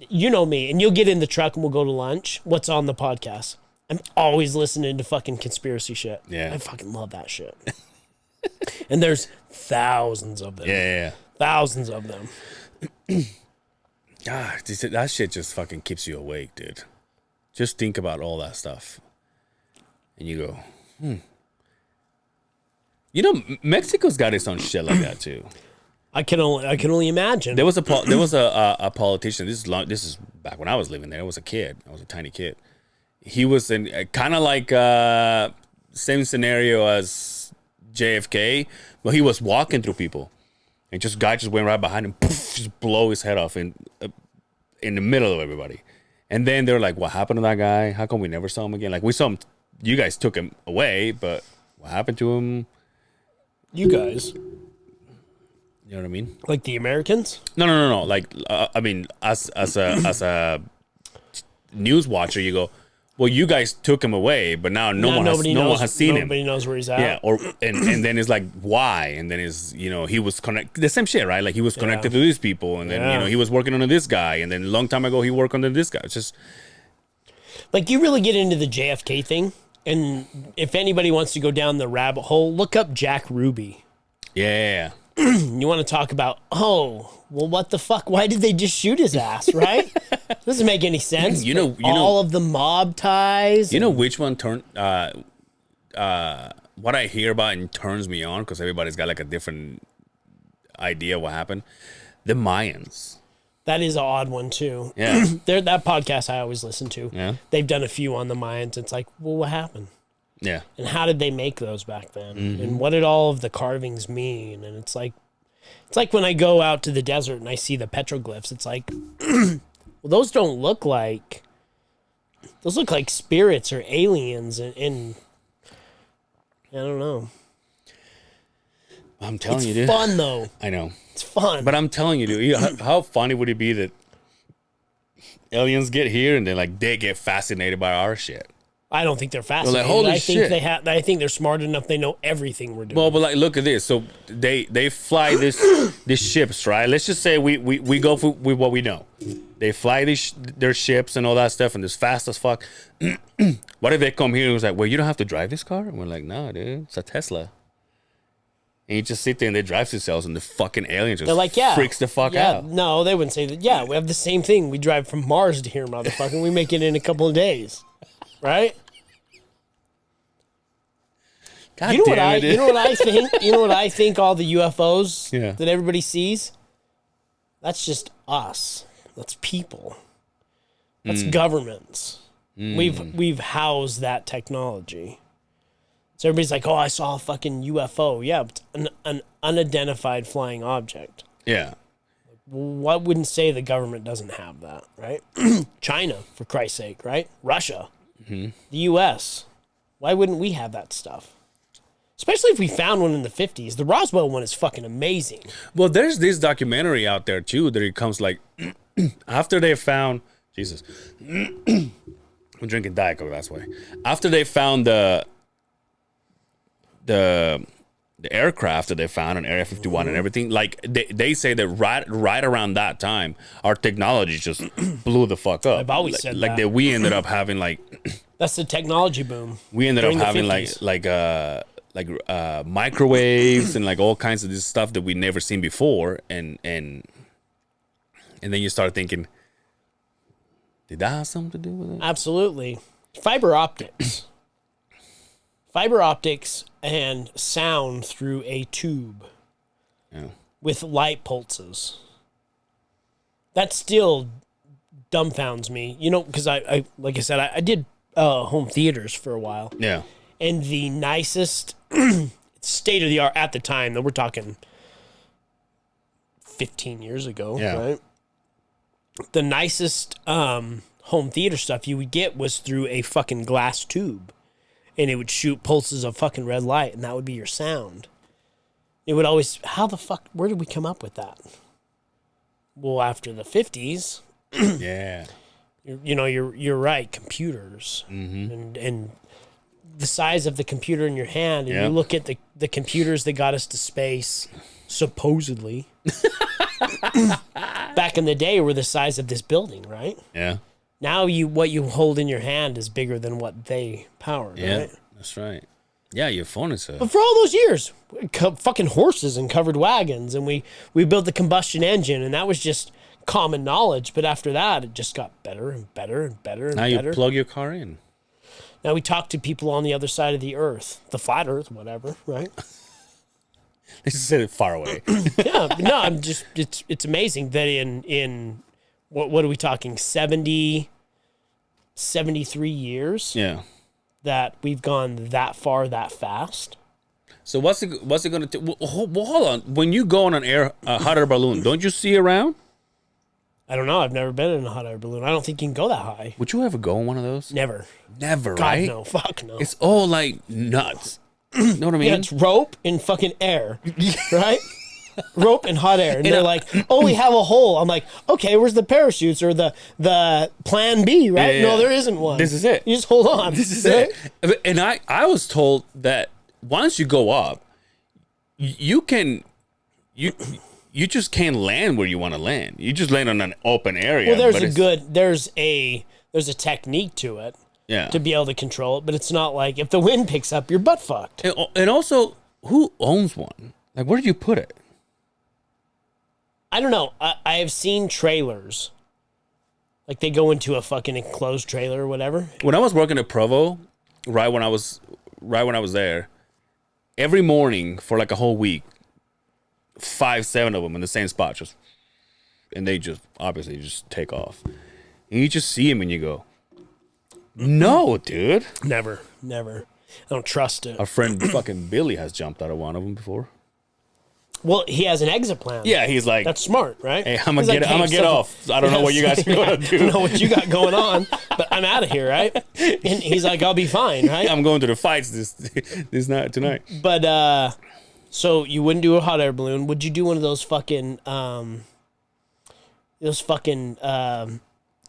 you know me, and you'll get in the truck and we'll go to lunch, what's on the podcast? I'm always listening to fucking conspiracy shit. Yeah. I fucking love that shit. And there's thousands of them. Yeah. Thousands of them. God, that shit just fucking keeps you awake, dude. Just think about all that stuff. And you go, You know, Mexico's got its own shit like that too. I can only imagine. There was a politician. This is back when I was living there. I was a kid. I was a tiny kid. He was in kind of like same scenario as JFK, but he was walking through people, and guy just went right behind him, poof, just blow his head off in the middle of everybody. And then they were like, "What happened to that guy? How come we never saw him again? Like we saw him, you guys took him away, but what happened to him? You guys, You know what I mean? like the Americans? No. Like I mean, as a news watcher, you go, well, you guys took him away, but now no one has seen him. Nobody knows where he's at. Yeah, and then it's like why? And then is he was connected, the same shit, right? Like he was connected to these people, and then he was working under this guy, and then a long time ago he worked under this guy. It's just like you really get into the JFK thing, and if anybody wants to go down the rabbit hole, look up Jack Ruby. yeah. You want to talk about, what the fuck? Why did they just shoot his ass, right? Doesn't make any sense. You know, all of the mob ties. You know which one turned what I hear about and turns me on, because everybody's got like a different idea what happened. The Mayans. That is an odd one too. Yeah. That podcast I always listen to. Yeah. They've done a few on the Mayans. It's like, well, what happened? Yeah. And how did they make those back then? Mm-hmm. And what did all of the carvings mean? And it's like when I go out to the desert and I see the petroglyphs, it's like, well, those don't look like, those look like spirits or aliens. And I don't know. I'm telling It's you, dude. fun though. I know. It's fun. But I'm telling you, dude, how funny would it be that aliens get here and then like they get fascinated by our shit? I don't think they're fascinated. holy I think shit. I think they're smart enough. They know everything we're doing. Well, but like, look at this. So they fly these ships, right? Let's just say we go with what we know. They fly their ships and all that stuff, and it's fast as fuck. What if they come here and was like, well, you don't have to drive this car? And we're like, no, dude, it's a Tesla. And you just sit there and they drive themselves, and the fucking alien just they're like, freaks the fuck out. No, they wouldn't say that. Yeah, we have the same thing. We drive from Mars to here, motherfucker. We make it in a couple of days. Right? God You know damn it, dude. you know what I think? You know what I think all the UFOs Yeah. that everybody sees? That's just us. That's people. That's governments. We've housed that technology. So everybody's like, "Oh, I saw a fucking UFO." Yeah, it's an unidentified flying object. Yeah. Why wouldn't say the government doesn't have that, right? China, for Christ's sake, right? Russia, the U.S. Why wouldn't we have that stuff? Especially if we found one in the 50s. The Roswell one is fucking amazing. Well, there's this documentary out there too that it comes like after they found Jesus. I'm drinking Diet Coke, that's why. After they found the aircraft that they found on Area 51 and everything, like they say that right around that time, our technology just blew the fuck up. I've always said like that. we ended up having like That's the technology boom. we ended up During the having 50s. like microwaves and like all kinds of this stuff that we'd never seen before, and then you start thinking, did that have something to do with it? Absolutely. Fiber optics. Fiber optics and sound through a tube Yeah. with light pulses. That still dumbfounds me. You know, because I like I said, I did home theaters for a while. Yeah. And the nicest state of the art at the time, that we're talking 15 years ago, Yeah. right? The nicest home theater stuff you would get was through a fucking glass tube. and it would shoot pulses of fucking red light, and that would be your sound. It would always, how the fuck, where did we come up with that? Well, after the 50s, Yeah. you're right, computers. And the size of the computer in your hand, and you look at the computers that got us to space, supposedly, back in the day were the size of this building, right? Yeah. Now what you hold in your hand is bigger than what they powered, right? That's right. Yeah, your phone is But for all those years, fucking horses and covered wagons, and we built the combustion engine, and that was just common knowledge. But after that, it just got better and better and better and now better. You plug your car in. Now we talk to people on the other side of the earth, the flat earth, whatever, right? They just said it far away. Yeah, but no, I'm just, it's amazing that in what are we talking, 73 years? Yeah. That we've gone that far, that fast. So what's it going to take? Well, hold on. When you go on an hot air balloon, don't you see around? I don't know. I've never been in a hot air balloon. I don't think you can go that high. Would you ever go on one of those? Never. Never, God, right? no. Fuck no. It's all like nuts. You know what I mean? Yeah, it's rope and fucking air, right? Rope and hot air. And they're like, oh, we have a hole. I'm like, okay, where's the parachutes or the plan B, right? Yeah. No, there isn't one. This is it. You just hold on. This is right? it. And I was told that once you go up, you just can't land where you want to land. You just land on an open area. Well, there's a technique to it. Yeah. To be able to control it, but it's not like if the wind picks up, you're butt fucked. And also, who owns one? Like, where did you put it? I don't know. I have seen trailers. Like they go into a fucking enclosed trailer or whatever. When I was working at Provo, right when I was there, every morning for like a whole week, 5-7 of them in the same spot, and they just obviously just take off. And you just see them and you go, no, dude. Never. I don't trust it. Our friend fucking Billy has jumped out of one of them before. Well, he has an exit plan. Yeah, he's like, that's smart, right? Hey, I'm gonna get off. I don't know what you guys are gonna do. I don't know what you got going on, but I'm out of here, right? And he's like, I'll be fine, right? I'm going to the fights this night tonight. But so you wouldn't do a hot air balloon? Would you do one of those fucking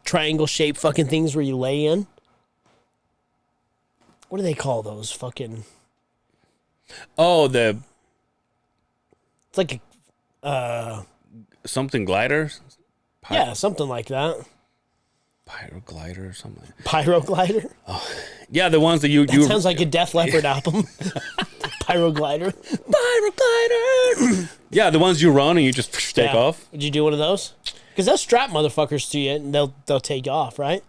triangle shaped fucking things where you lay in? What do they call those fucking? Oh, it's like a something glider. Yeah, something like that. Pyroglider or something. Pyroglider. Oh, yeah, the ones that you sounds like a Def Leppard album. Pyroglider. Yeah, the ones you run and you just take off. Would you do one of those? Because they'll strap motherfuckers to you and they'll take you off, right?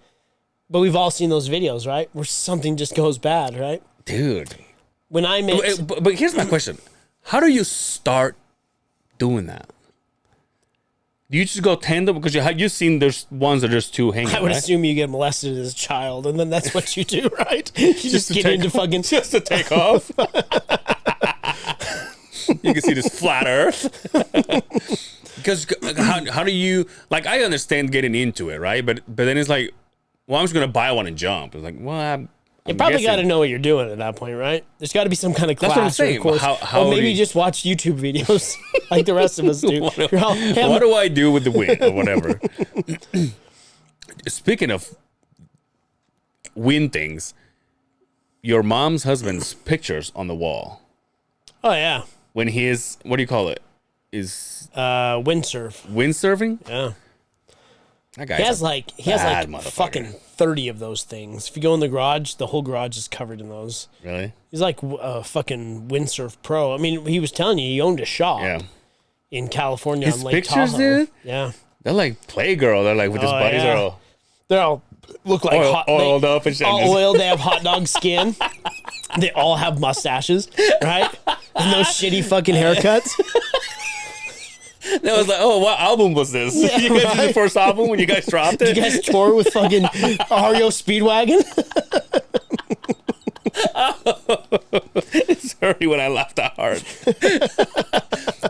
But we've all seen those videos, right? Where something just goes bad, right? Dude. When I met... But here's my question. How do you start doing that? Do you just go tandem? Because you've seen there's ones that are just two hanging, I would right? assume you get molested as a child, and then that's what you do, right? You just get into fucking... Just to take off. You can see this flat earth. Because how do you... Like, I understand getting into it, right? But then it's like, well, I'm just going to buy one and jump. It's like, well, you probably got to know what you're doing at that point, right? There's got to be some kind of class. That's what I'm saying. Or course. Or maybe just watch YouTube videos like the rest of us do. What do I do with the wind or whatever? Speaking of wind things, your mom's husband's pictures on the wall. Oh, yeah. When he is, what do you call it? Is windsurf. Windsurfing? Yeah. That guy he has like fucking 30 of those things. If you go in the garage, the whole garage is covered in those. Really? He's like a fucking windsurf pro. I mean, he was telling you he owned a shop in California His on Lake pictures, Tahoe. dude? Yeah. They're like Playgirl. They're like with his buddies are all... They're all look like oiled up and shit. All oiled. They have hot dog skin. They all have mustaches, right? And those shitty fucking haircuts. That was like, oh, what album was this? Yeah, you guys did the first album when you guys dropped it? You guys tour with fucking Ario Speedwagon? It's hurry when I laughed that hard.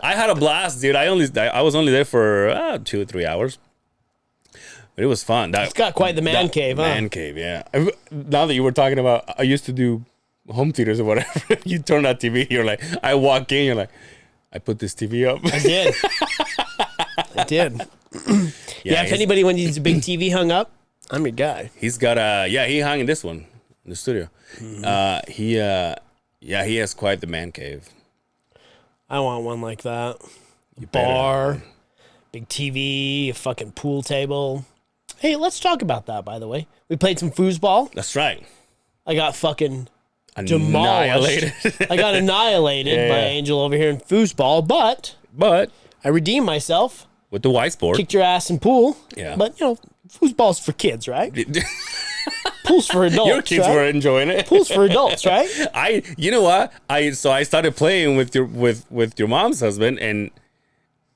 I had a blast, dude. I was only there for 2 or 3 hours. But it was fun. It's got quite the man cave, huh? Man cave, yeah. Now that you were talking about, I used to do home theaters or whatever. You turn that TV, you're like, I walk in, you're like, I put this TV up. I did. I did. Yeah, if anybody needs a big TV hung up, I'm your guy. He's got he hung in this one in the studio. He has quite the man cave. I want one like that. A bar, big TV, a fucking pool table. Hey, let's talk about that, by the way. We played some foosball. That's right. I got fucking demolished. I got annihilated by Angel over here in foosball, but I redeemed myself. With the white sport. Kicked your ass in pool. Yeah. But, foosball's for kids, right? Pool's for adults. Your kids were enjoying it. Pool's for adults, right? You know what? I started playing with your mom's husband, and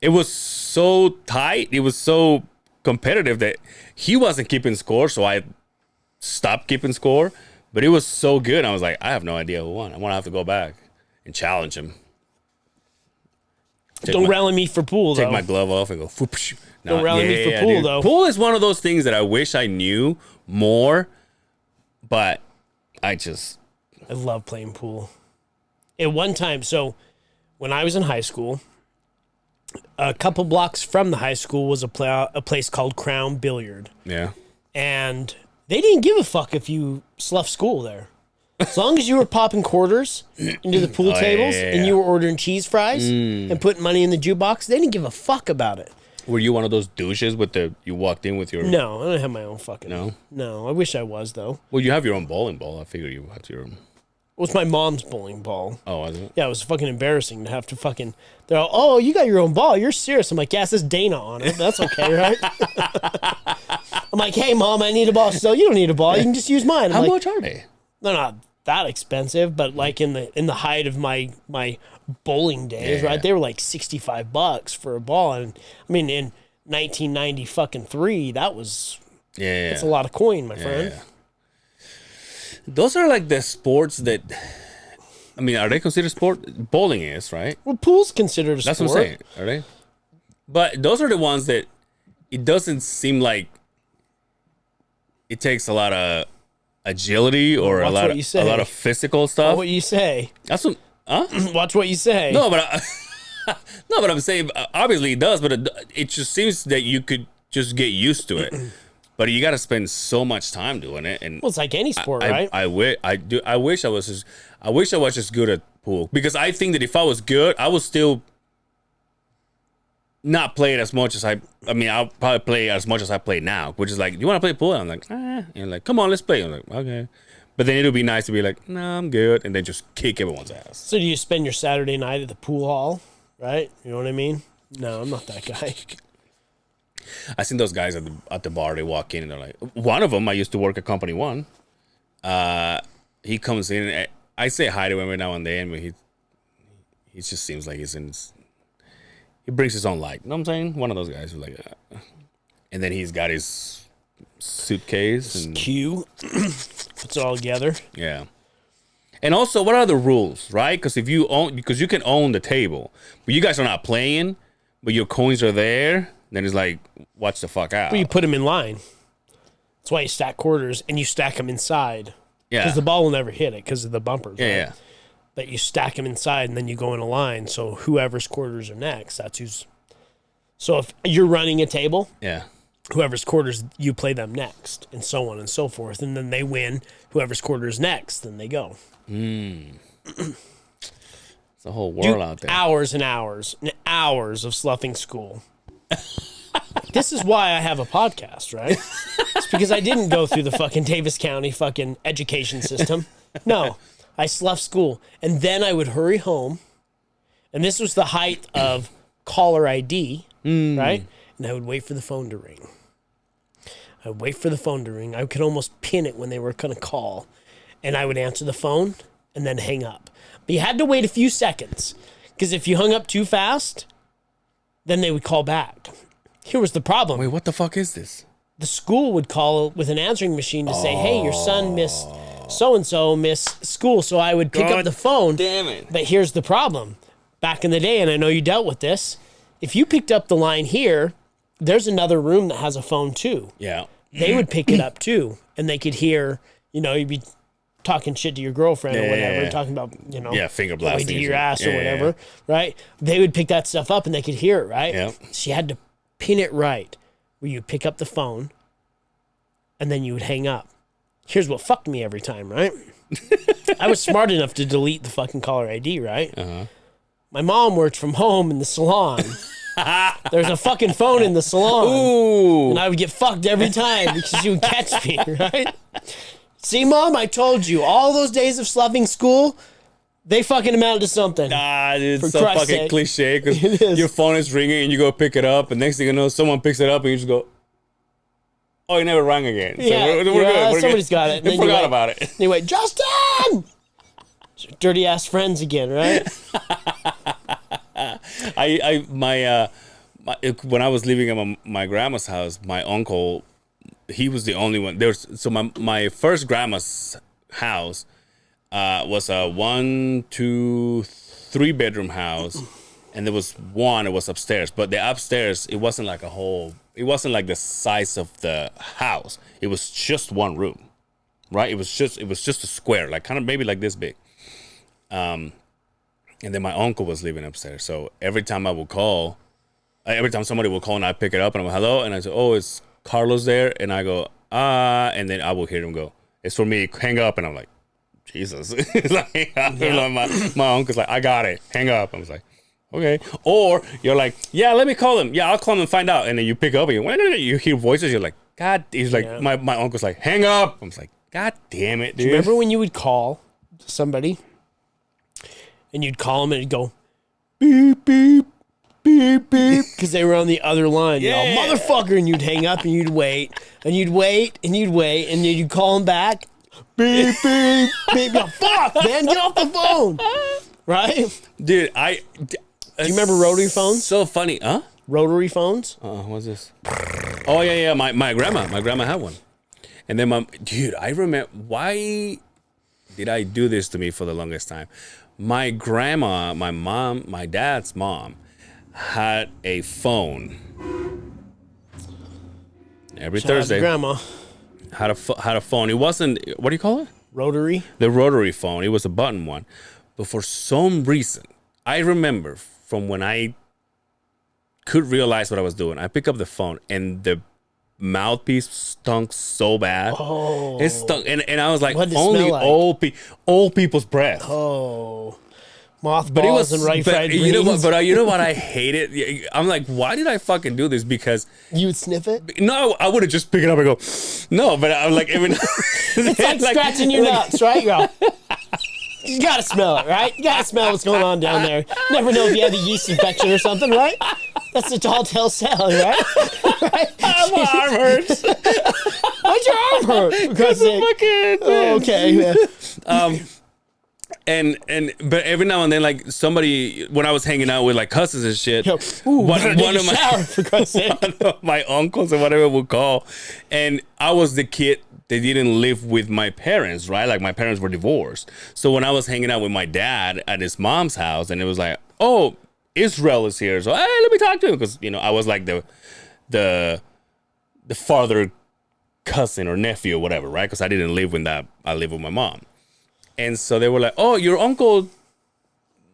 it was so tight. It was so competitive that he wasn't keeping score, so I stopped keeping score. But it was so good. I was like, I have no idea who won. I'm gonna have to go back and challenge him. Don't rally me for pool, though. Take my glove off and go. Don't rally me for pool, though. Pool is one of those things that I wish I knew more, but I love playing pool. At one time, so when I was in high school, a couple blocks from the high school was a place called Crown Billiard. Yeah. And they didn't give a fuck if you sloughed school there. As long as you were popping quarters into the pool tables and you were ordering cheese fries and putting money in the jukebox, they didn't give a fuck about it. Were you one of those douches you walked in with your... No, I don't have my own fucking... No? No, I wish I was, though. Well, you have your own bowling ball. I figure you had your own... It was my mom's bowling ball. Oh, was it? Yeah, it was fucking embarrassing to have to fucking... They're all, oh, you got your own ball. You're serious. I'm like, yeah, it says Dana on it. That's okay, right? I'm like, hey, Mom, I need a ball. So you don't need a ball. You can just use mine. How much are they? They're not that expensive, but like in the height of my bowling days, right? They were like $65 for a ball. And I mean, in 1993, that was... Yeah. That's a lot of coin, my friend. Yeah. Those are like the sports that... I mean, are they considered sport? Bowling is, right? Well, pool's considered a sport. That's what I'm saying. Are they? But those are the ones that it doesn't seem like it takes a lot of agility or a lot of physical stuff. Watch what you say. That's what... Huh? Watch what you say. No, but but I'm saying obviously it does, but it just seems that you could just get used to it. But you got to spend so much time doing it, and well, it's like any sport, right? I wish I was just good at pool, because I think that if I was good, I would still not play it as much as I mean, I'll probably play as much as I play now, which is like, you want to play pool? I'm like, and like, come on, let's play. I'm like, okay. But then it'll be nice to be like, no, I'm good, and then just kick everyone's ass. So do you spend your Saturday night at the pool hall, right? You know what I mean? No, I'm not that guy. I seen those guys at the bar. They walk in and they're like, one of them, I used to work at Company One. He comes in and I say hi to him every now and then, but he just seems like he brings his own light. You know what I'm saying? One of those guys who's like, and then he's got his suitcase and Q puts it all together. Yeah. And also, what are the rules, right? Because because you can own the table, but you guys are not playing, but your coins are there. Then it's like, watch the fuck out. Well, you put them in line. That's why you stack quarters, and you stack them inside. Yeah. Because the ball will never hit it because of the bumpers. Yeah, right? yeah. But you stack them inside, and then you go in a line. So whoever's quarters are next, that's who's... So if you're running a table... Yeah. Whoever's quarters, you play them next, and so on and so forth. And then they win. Whoever's quarters next, then they go. It's a whole world out there. Hours and hours and hours of sloughing school. This is why I have a podcast, right? It's because I didn't go through the fucking Davis County fucking education system. No, I sloughed school. And then I would hurry home. And this was the height of caller ID, right? And I would wait for the phone to ring. I would wait for the phone to ring. I could almost pin it when they were going to call. And I would answer the phone and then hang up. But you had to wait a few seconds. Because if you hung up too fast, then they would call back. Here was the problem. Wait, what the fuck is this? The school would call with an answering machine to say, hey, your son missed so-and-so missed school. So I would pick up the phone. Damn it. But here's the problem. Back in the day, and I know you dealt with this, if you picked up the line here, there's another room that has a phone too. Yeah. They would pick it up too. And they could hear, you'd be talking shit to your girlfriend or whatever, yeah. talking about, finger going blasting to and your shit. ass or Yeah, whatever, right? They would pick that stuff up and they could hear it, right? Yep. She had to pin it right, where you pick up the phone and then you would hang up. Here's what fucked me every time, right? I was smart enough to delete the fucking caller ID, right? Uh-huh. My mom worked from home in the salon. There's a fucking phone in the salon. Ooh. And I would get fucked every time because she would catch me, right? See, Mom, I told you, all those days of sloughing school, they fucking amounted to something. Nah, dude, For it's so Christ's fucking sake. cliche It because is. your phone is ringing and you go pick it up, and next thing you know, someone picks it up and you just go, "Oh, it never rang again." So Yeah, we're good. We're somebody's good. got it. And They then you forgot wait. about it. Anyway, Justin! Dirty ass friends again, right? When I was living at my grandma's house, my uncle, he was the only one. My first grandma's house was a 1, 2, 3 bedroom house, and there was one. It was upstairs, but the upstairs it wasn't like a whole. It wasn't like the size of the house. It was just one room, right? It was just a square, like kind of maybe like this big. And then my uncle was living upstairs, so every time somebody would call and I pick it up and I'm like, "Hello," and I say, "Oh, it's Carlos there," and I go, and then I will hear him go, "It's for me, hang up," and I'm like, Jesus. It's like, my uncle's like, "I got it, hang up." I was like, okay. Or you're like, "Yeah, let me call him. Yeah, I'll call him and find out," and then you pick up and you hear voices, you're like, God, he's like, Yeah. my uncle's like, "Hang up." I was like, God damn it, dude. Remember when you would call somebody and you'd call them and it'd go beep, beep, beep, beep, because they were on the other line. Yeah. You know, motherfucker, and you'd hang up and you'd wait and you'd wait and you'd wait and then you'd call them back. Beep, beep, beep. You're like, fuck, man, get off the phone. Right? Dude, Do you remember rotary phones? So funny, huh? Rotary phones? What's this? Oh yeah. My grandma had one, and then I remember, why did I do this to me for the longest time? My grandma, my dad's mom, had a phone. Every Shout out to Thursday, Grandma. had a phone. It wasn't, what do you call it? Rotary? The rotary phone. It was a button one, but for some reason, I remember from when I could realize what I was doing, I pick up the phone and the mouthpiece stunk so bad. Oh. It stunk, and I was like, What did it only smell like? old people's breath. Oh. Mothballs But it was, and right fried you know what? greens. But you know what? I hate it. I'm like, why did I fucking do this? Because You would sniff it? no, I would have just picked it up and go, no. But I'm like, even It's like scratching your nuts, right? You go, you gotta smell it, right? You gotta smell what's going on down there. Never know if you have a yeast infection or something, right? That's the tall tale sale, right? Right? My arm hurts. Why'd your arm hurt? For God's sake. Oh, okay. Yeah. But every now and then, like somebody, when I was hanging out with like cousins and shit, Yo, ooh, one better take of a my shower, for God's sake. one of my uncles or whatever would call, and I was the kid that didn't live with my parents, right? Like my parents were divorced. So when I was hanging out with my dad at his mom's house, and it was like, "Oh, Israel is here," so hey, let me talk to him, because I was like the father cousin or nephew or whatever, right? Because I didn't live with that. I lived with my mom. And so they were like, "Oh, your uncle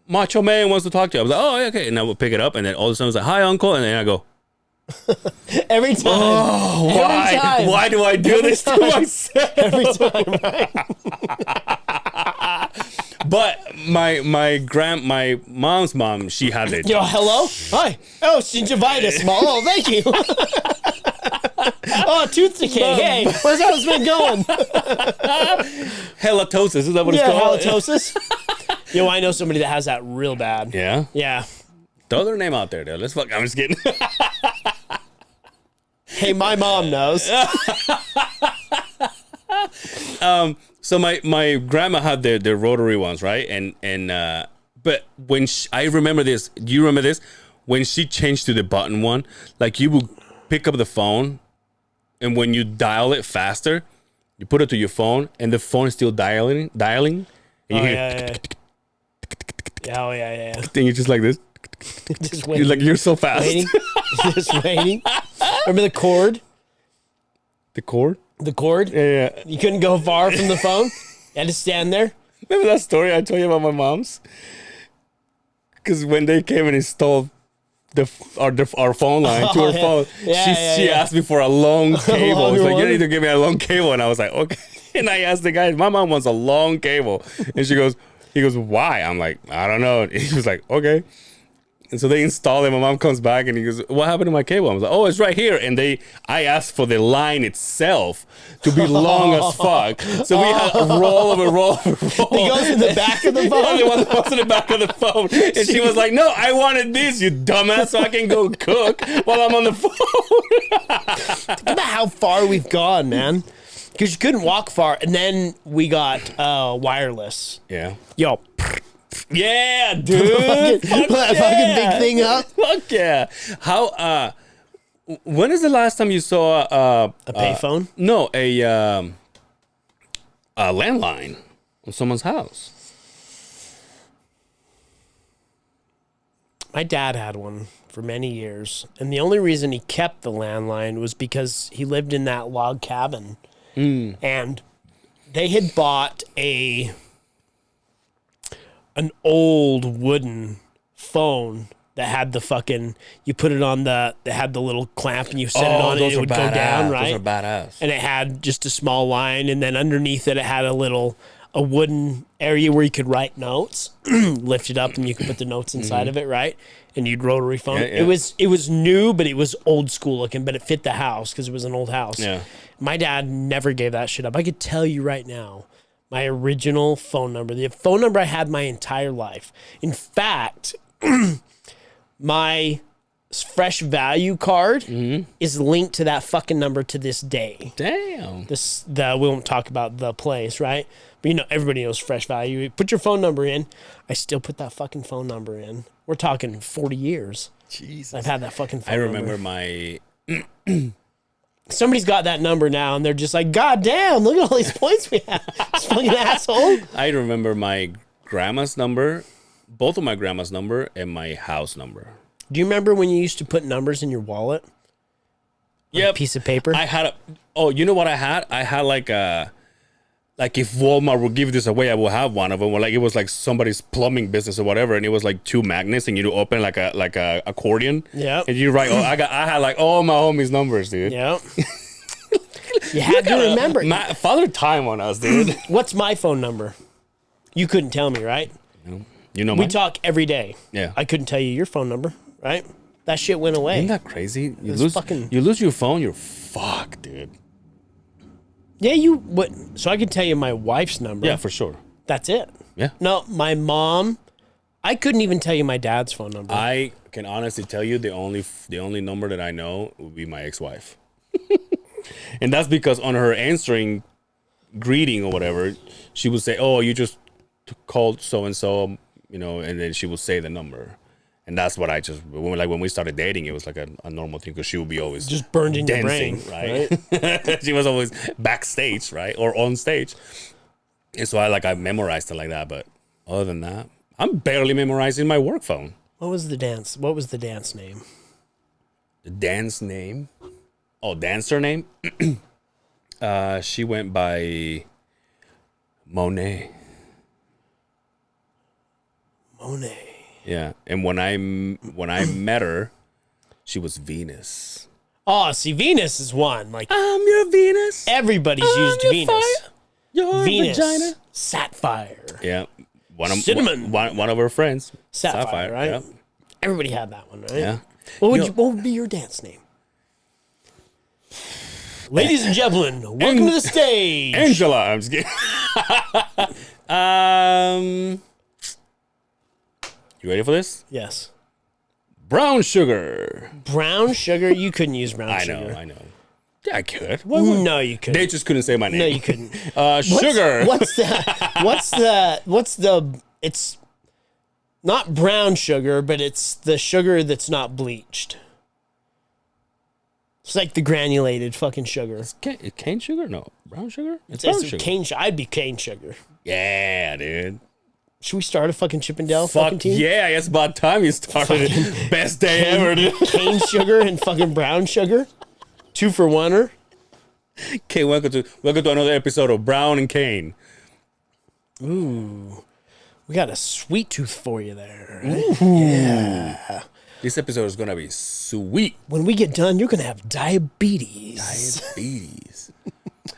Macho Man wants to talk to you." I was like, "Oh, okay." And I would pick it up, and then all of a sudden it's like, "Hi, uncle." And then I go, Every time. "Oh, Every time. why do I do this to myself?" Every time, right? But my mom's mom, she had it. Yo, hello? Hi. Oh, gingivitis. Oh, thank you. Oh, tooth decay. Hey, where's that been going? Halitosis, is that what it's Yeah, called? halitosis. Yo, I know somebody that has that real bad. Yeah. Yeah. Throw their name out there, though. Let's fuck. I'm just kidding. Hey, my mom knows. So my grandma had the rotary ones, right? And but when I remember this, do you remember this? When she changed to the button one, like you would pick up the phone, and when you dial it faster, you put it to your phone, and the phone is still dialing, and you Oh, hear, yeah. Yeah, oh, yeah. and you're just like this. Just waiting. You're so fast. Waiting. Just waiting. Remember the cord? The cord? The cord? Yeah. You couldn't go far from the phone? You had to stand there. Remember that story I told you about my mom's? Because when they came and installed our phone line to her phone, she asked me for a long cable. She's like, you need to give me a long cable. And I was like, okay. And I asked the guy, my mom wants a long cable. And he goes, why? I'm like, I don't know. And he was like, okay. And so they install it. My mom comes back and he goes, what happened to my cable? I was like, oh, it's right here. And I asked for the line itself to be long as fuck. So we had a roll. It goes in the back of the phone? Yeah, the one that was in the back of the phone. And she was like, no, I wanted this, you dumbass, so I can go cook while I'm on the phone. Think about how far we've gone, man. Because you couldn't walk far. And then we got wireless. Yeah. Yo. Yeah, dude. Put that fucking big thing up. Fuck yeah. How, when is the last time you saw A payphone? No, a landline on someone's house? My dad had one for many years. And the only reason he kept the landline was because he lived in that log cabin. And they had bought an old wooden phone that had the fucking, you put it on that had the little clamp and you set it on and it would go down, right? Those are badass. And it had just a small line, and then underneath it had a wooden area where you could write notes, lift it up and you could put the notes inside of it, right? And you'd rotary phone. Yeah. It was new, but it was old school looking, but it fit the house because it was an old house. Yeah. My dad never gave that shit up. I could tell you right now, my original phone number, the phone number I had my entire life. In fact, my fresh value card is linked to that fucking number to this day. Damn. We won't talk about the place, right? But everybody knows fresh value. You put your phone number in. I still put that fucking phone number in. We're talking 40 years. Jesus. I've had that fucking phone number. I remember my... Somebody's got that number now, and they're just like, God damn, look at all these points we have. This fucking asshole. I remember my grandma's number, both of my grandma's number, and my house number. Do you remember when you used to put numbers in your wallet? Yeah, a piece of paper. I had you know what I had? I had like if Walmart would give this away, I will have one of them. Or like it was like somebody's plumbing business or whatever, and it was like two magnets, and you open like a accordion. Yeah. And you write. I had like all my homies' numbers, dude. Yeah. You had to remember. Father time on us, dude. What's my phone number? You couldn't tell me, right? You know, we talk every day. Yeah. I couldn't tell you your phone number, right? That shit went away. Isn't that crazy? You It's lose your phone, you're fucked, dude. Yeah, so I can tell you my wife's number. Yeah, for sure. That's it. Yeah. No, my mom, I couldn't even tell you my dad's phone number. I can honestly tell you the only number that I know would be my ex-wife. And that's because on her answering greeting or whatever, she would say, "Oh, you just called so and so," and then she would say the number. And that's what when we started dating, it was like a normal thing because she would be always just burned in dancing, your brain, right? She was always backstage, right, or on stage, and so I memorized it like that. But other than that, I'm barely memorizing my work phone. What was the dance name? The dance name? Oh, dancer name? She went by Monet. Monet. Yeah, and when I met her, she was Venus. Oh, see, Venus is one. Like, I'm your Venus. Everybody's used your Venus. Fire, your Venus, vagina. Sapphire. Yeah, Cinnamon. One of her friends. Sapphire, right? Yeah. Everybody had that one, right? Yeah. What would be your dance name? Ladies and gentlemen, welcome to the stage. Angela. I'm just kidding. You ready for this? Yes. Brown sugar. Brown sugar? You couldn't use brown sugar. I know. Yeah, I could. No, you couldn't. They just couldn't say my name. No, you couldn't. Sugar. It's not brown sugar, but it's the sugar that's not bleached. It's like the granulated fucking sugar. Cane sugar? No. Brown sugar? It's brown sugar. cane sugar. I'd be cane sugar. Yeah, dude. Should we start a fucking Chippendale fucking team? Yeah, it's about time you started it. Best day ever, dude. Cane sugar and fucking brown sugar. 2-for-1er. Okay, welcome to another episode of Brown and Cane. Ooh. We got a sweet tooth for you there. Ooh. Yeah. This episode is going to be sweet. When we get done, you're going to have diabetes.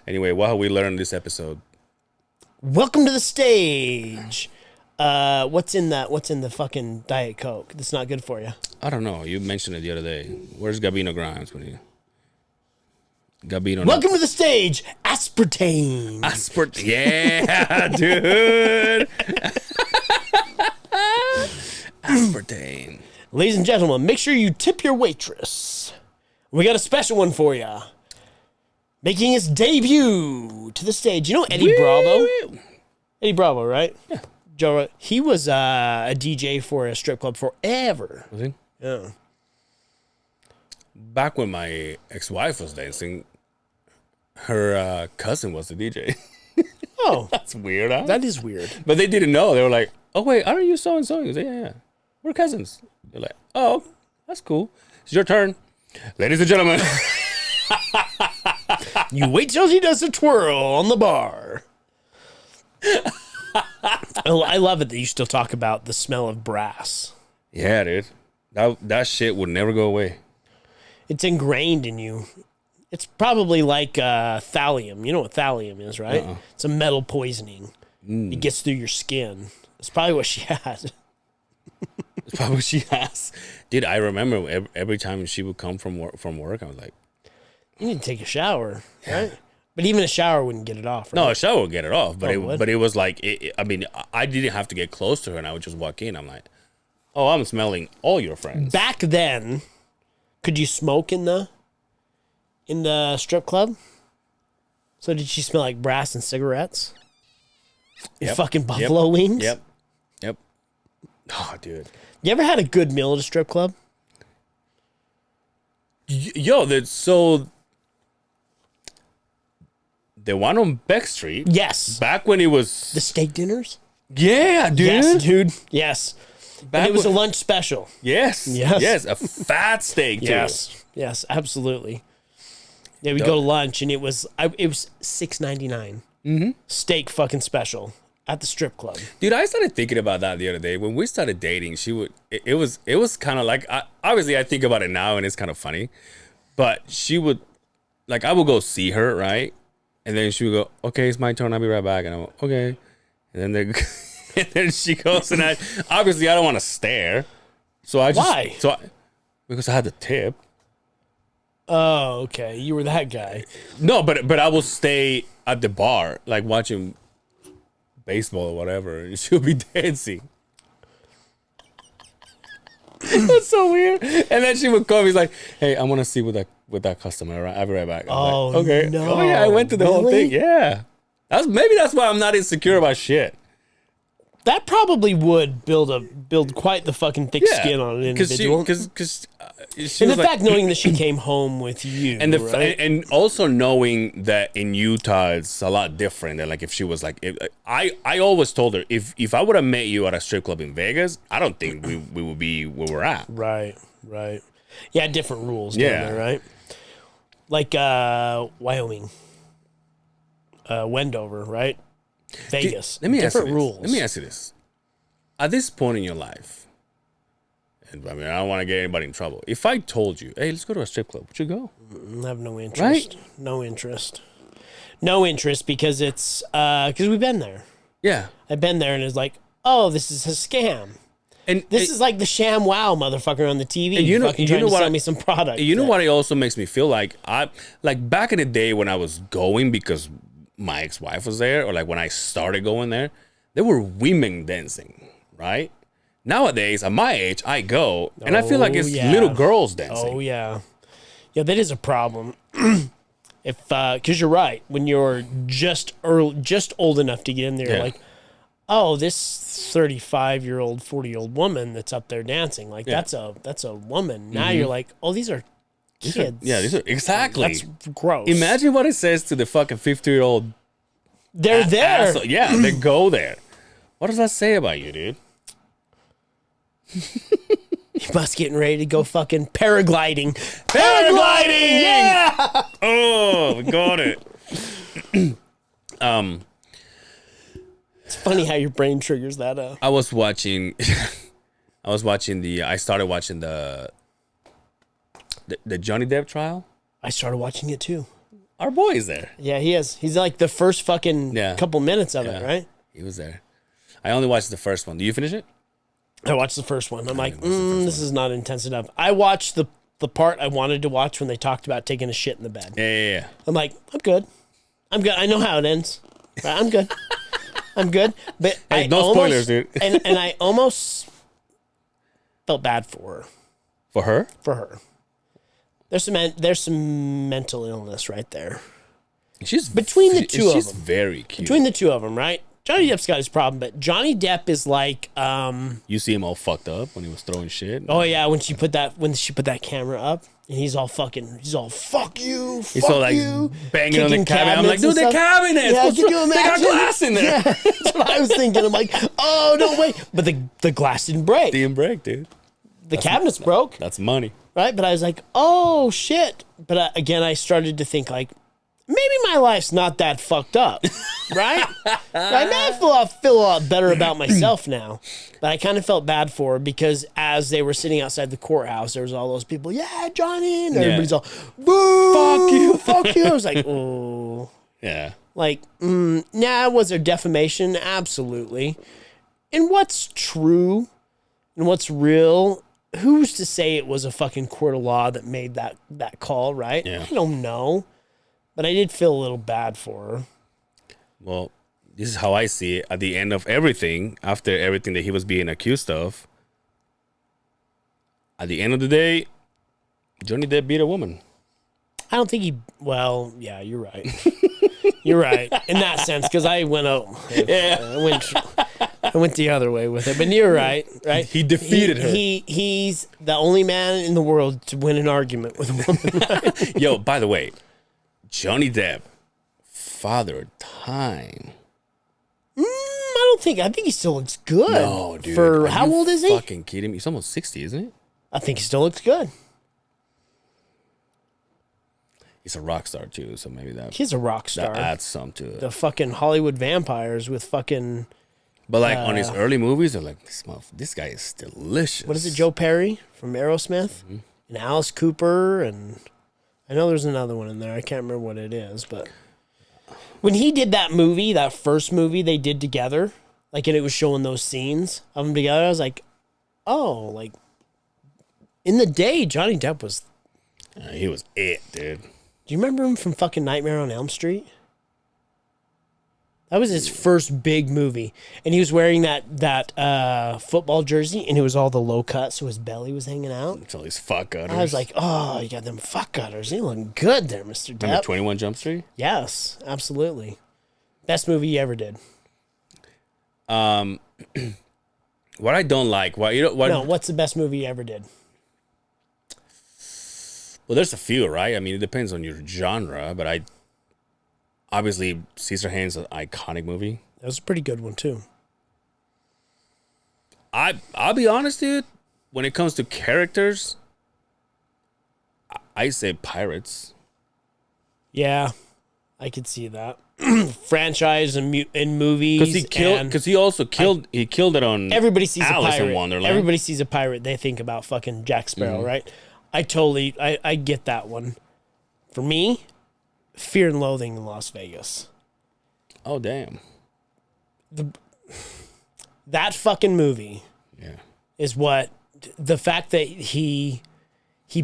Anyway, what have we learned this episode? Welcome to the stage. What's in the fucking Diet Coke that's not good for you? I don't know. You mentioned it the other day. Where's Gabino Grimes when you... Gabino. Welcome to the stage, aspartame. Aspartame. Yeah, dude. Aspartame. Ladies and gentlemen, make sure you tip your waitress. We got a special one for you. Making his debut to the stage. You know Eddie Bravo? Eddie Bravo, right? Yeah. Joe, he was a DJ for a strip club forever. Was he? Yeah. Back when my ex-wife was dancing, her cousin was the DJ. Oh. That's weird, huh? That is weird. But they didn't know. They were like, oh, wait, aren't you so-and-so? He was like, yeah. We're cousins. They're like, oh, that's cool. It's your turn. Ladies and gentlemen. You wait till she does a twirl on the bar. I love it that you still talk about the smell of brass. Yeah, dude. That shit would never go away. It's ingrained in you. It's probably like thallium. You know what thallium is, right? It's a metal poisoning. It gets through your skin. It's probably what she had. It's probably what she has. Dude, I remember every time she would come from work, I was like... You need to take a shower, right? But even a shower wouldn't get it off, right? No, a shower would get it off. But Oh, it was like... I mean, I didn't have to get close to her, and I would just walk in. I'm like, oh, I'm smelling all your friends. Back then, could you smoke in the strip club? So did she smell like brass and cigarettes? And fucking buffalo wings? Yep. Oh, dude. You ever had a good meal at a strip club? Yo, so the one on Beck Street. Yes. Back when it was... The steak dinners? Yeah, dude. Yes, dude. Yes. And it was a lunch special. Yes. A fat steak, too. Yes, absolutely. Yeah, we go to lunch, and it was $6.99. Mm-hmm. Steak fucking special at the strip club. Dude, I started thinking about that the other day. When we started dating, it was kind of like, obviously I think about it now and it's kind of funny, but she would, like, I would go see her, right? And then she would go, okay, it's my turn, I'll be right back. And I'm like, okay. And then she goes, and I don't want to stare. So I just... Why? Because I had the tip. Oh, okay. You were that guy. No, but I will stay at the bar, like watching baseball or whatever, and she'll be dancing. That's so weird. And then she would come. He's like, "Hey, I want to see with that customer. Right? I'll be right back." I'm like, okay. No. Oh yeah, I went to the whole thing. Yeah, maybe that's why I'm not insecure about shit. That probably would build quite the fucking thick skin on an individual. Because and the fact knowing that she came home with you, and right? and also knowing that in Utah it's a lot different than like if she was like I always told her if I would have met you at a strip club in Vegas, I don't think we would be where we're at. Right. Yeah, different rules. Down there, right? Like Wyoming, Wendover, right? Vegas. Let me different ask you rules. Let me ask you this: at this point in your life, and I mean, I don't want to get anybody in trouble. If I told you, "Hey, let's go to a strip club," would you go? I have no interest. Right? No interest because it's because we've been there. Yeah, I've been there, and it's like, oh, this is a scam. and This is like the sham wow motherfucker on the TV. And you know trying to what sell me some product. You know what it also makes me feel like like back in the day when I was going because my ex-wife was there, or like when I started going there were women dancing, right? Nowadays, at my age, I go and I feel like it's little girls dancing. Oh yeah, that is a problem. If because you're right, when you're just old enough to get in there, like, oh, this 35-year-old, 40-year-old woman that's up there dancing, like that's a woman. Now you're like, oh, these are kids. These are exactly. That's gross. Imagine what it says to the fucking 50-year-old. They're there. Asshole. Yeah, they go there. What does that say about you, dude? You must getting ready to go fucking paragliding. Paragliding! Yeah. Oh, we got it. It's funny how your brain triggers that. I was watching. I started watching the Johnny Depp trial. I started watching it too. Our boy is there. Yeah, he is. He's like the first fucking couple minutes of it, right? He was there. I only watched the first one. Do you finish it? I watched the first one. I'm like, this is not intense enough. I watched the part I wanted to watch when they talked about taking a shit in the bed. Yeah. I'm like, I'm good. I know how it ends. I'm good. I'm good. But hey, no spoilers, dude. and I almost felt bad for her. For her? For her. There's some mental illness right there. She's between the two of them. She's very cute. Between the two of them, right? Johnny Depp's got his problem, but Johnny Depp is like you see him all fucked up when he was throwing shit. Oh yeah, when she put that camera up and he's all fuck you, he's all fuck like you, banging on the cabinet. I'm like, dude, the cabinets. Yeah, could you imagine? They got glass in there. Yeah, that's what I was thinking. I'm like, oh no way, but the glass didn't break. Didn't break, dude. The cabinets broke. That's money, right? But I was like, oh shit. But again, I started to think like, maybe my life's not that fucked up, right? I feel a lot better about myself now. But I kind of felt bad for her because as they were sitting outside the courthouse, there was all those people, yeah, Johnny, and everybody's all, boo, fuck you. I was like, oh. Yeah. Like, was there defamation? Absolutely. And what's true and what's real, who's to say it was a fucking court of law that made that call, right? Yeah. I don't know. But I did feel a little bad for her. Well, this is how I see it. At the end of everything, after everything that he was being accused of, at the end of the day, Johnny Depp beat a woman. I don't think yeah, you're right. You're right in that sense because I went the other way with it. But you're right. He defeated her. He's the only man in the world to win an argument with a woman. Right? Yo, by the way, Johnny Depp, Father Time. I think he still looks good. No, dude. For how old is he? Fucking kidding me? He's almost 60, isn't he? I think he still looks good. He's a rock star too, so maybe he's a rock star. That adds some to it. The fucking Hollywood vampires with fucking. But like on his early movies, they're like, this guy is delicious. What is it? Joe Perry from Aerosmith, and Alice Cooper, and I know there's another one in there. I can't remember what it is, but when he did that movie, that first movie they did together, like, and it was showing those scenes of them together, I was like, oh, like in the day, Johnny Depp was. He was it, dude. Do you remember him from fucking Nightmare on Elm Street? That was his first big movie. And he was wearing that football jersey, and it was all the low cut, so his belly was hanging out. It's all these fuck gutters. I was like, oh, you got them fuck gutters. You looking good there, Mr. Depp. Remember 21 Jump Street? Yes, absolutely. Best movie you ever did. What I don't like, what's the best movie you ever did? Well, there's a few, right? I mean, it depends on your genre, but obviously Scissorhands is an iconic movie. That was a pretty good one too. I'll be honest, dude. When it comes to characters, I say Pirates. Yeah, I could see that. Franchise and movies. Because he also killed. He killed it on. Everybody sees Alice a pirate. in Wonderland. Everybody sees a pirate. They think about fucking Jack Sparrow, right? I get that one. For me, Fear and Loathing in Las Vegas. Oh damn. That fucking movie. Yeah. Is what the fact that he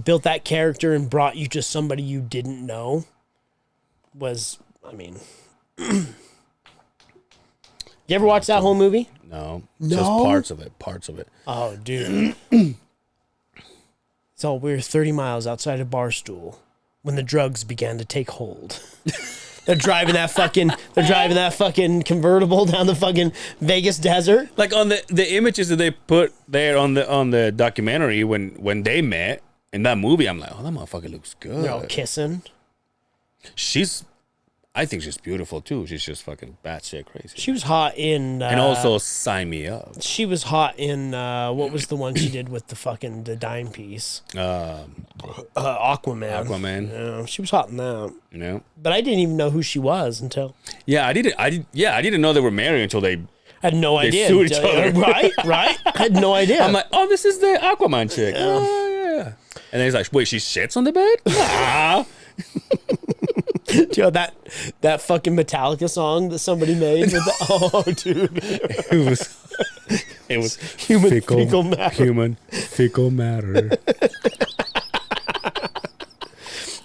built that character and brought you to somebody you didn't know was, I mean. You ever watch that whole movie? No. Just parts of it. Oh, dude. So we were 30 miles outside of Barstool when the drugs began to take hold. They're driving that fucking convertible down the fucking Vegas desert. Like on the images that they put there on the documentary when they met in that movie, I'm like, oh, that motherfucker looks good. They're all kissing. I think she's beautiful too. She's just fucking batshit crazy. She was hot in and also Sign Me Up. She was hot in what was the one she did with the dime piece? Aquaman. Yeah, she was hot in that. Yeah. But I didn't even know who she was until. Yeah, I didn't know they were married until they had no They idea. sue each other. Right? I had no idea. I'm like, oh, this is the Aquaman chick. Oh, yeah. And then he's like, wait, she shits on the bed? Nah. You know, that fucking Metallica song that somebody made with the, oh, dude. It was Human fecal matter. Human fecal matter.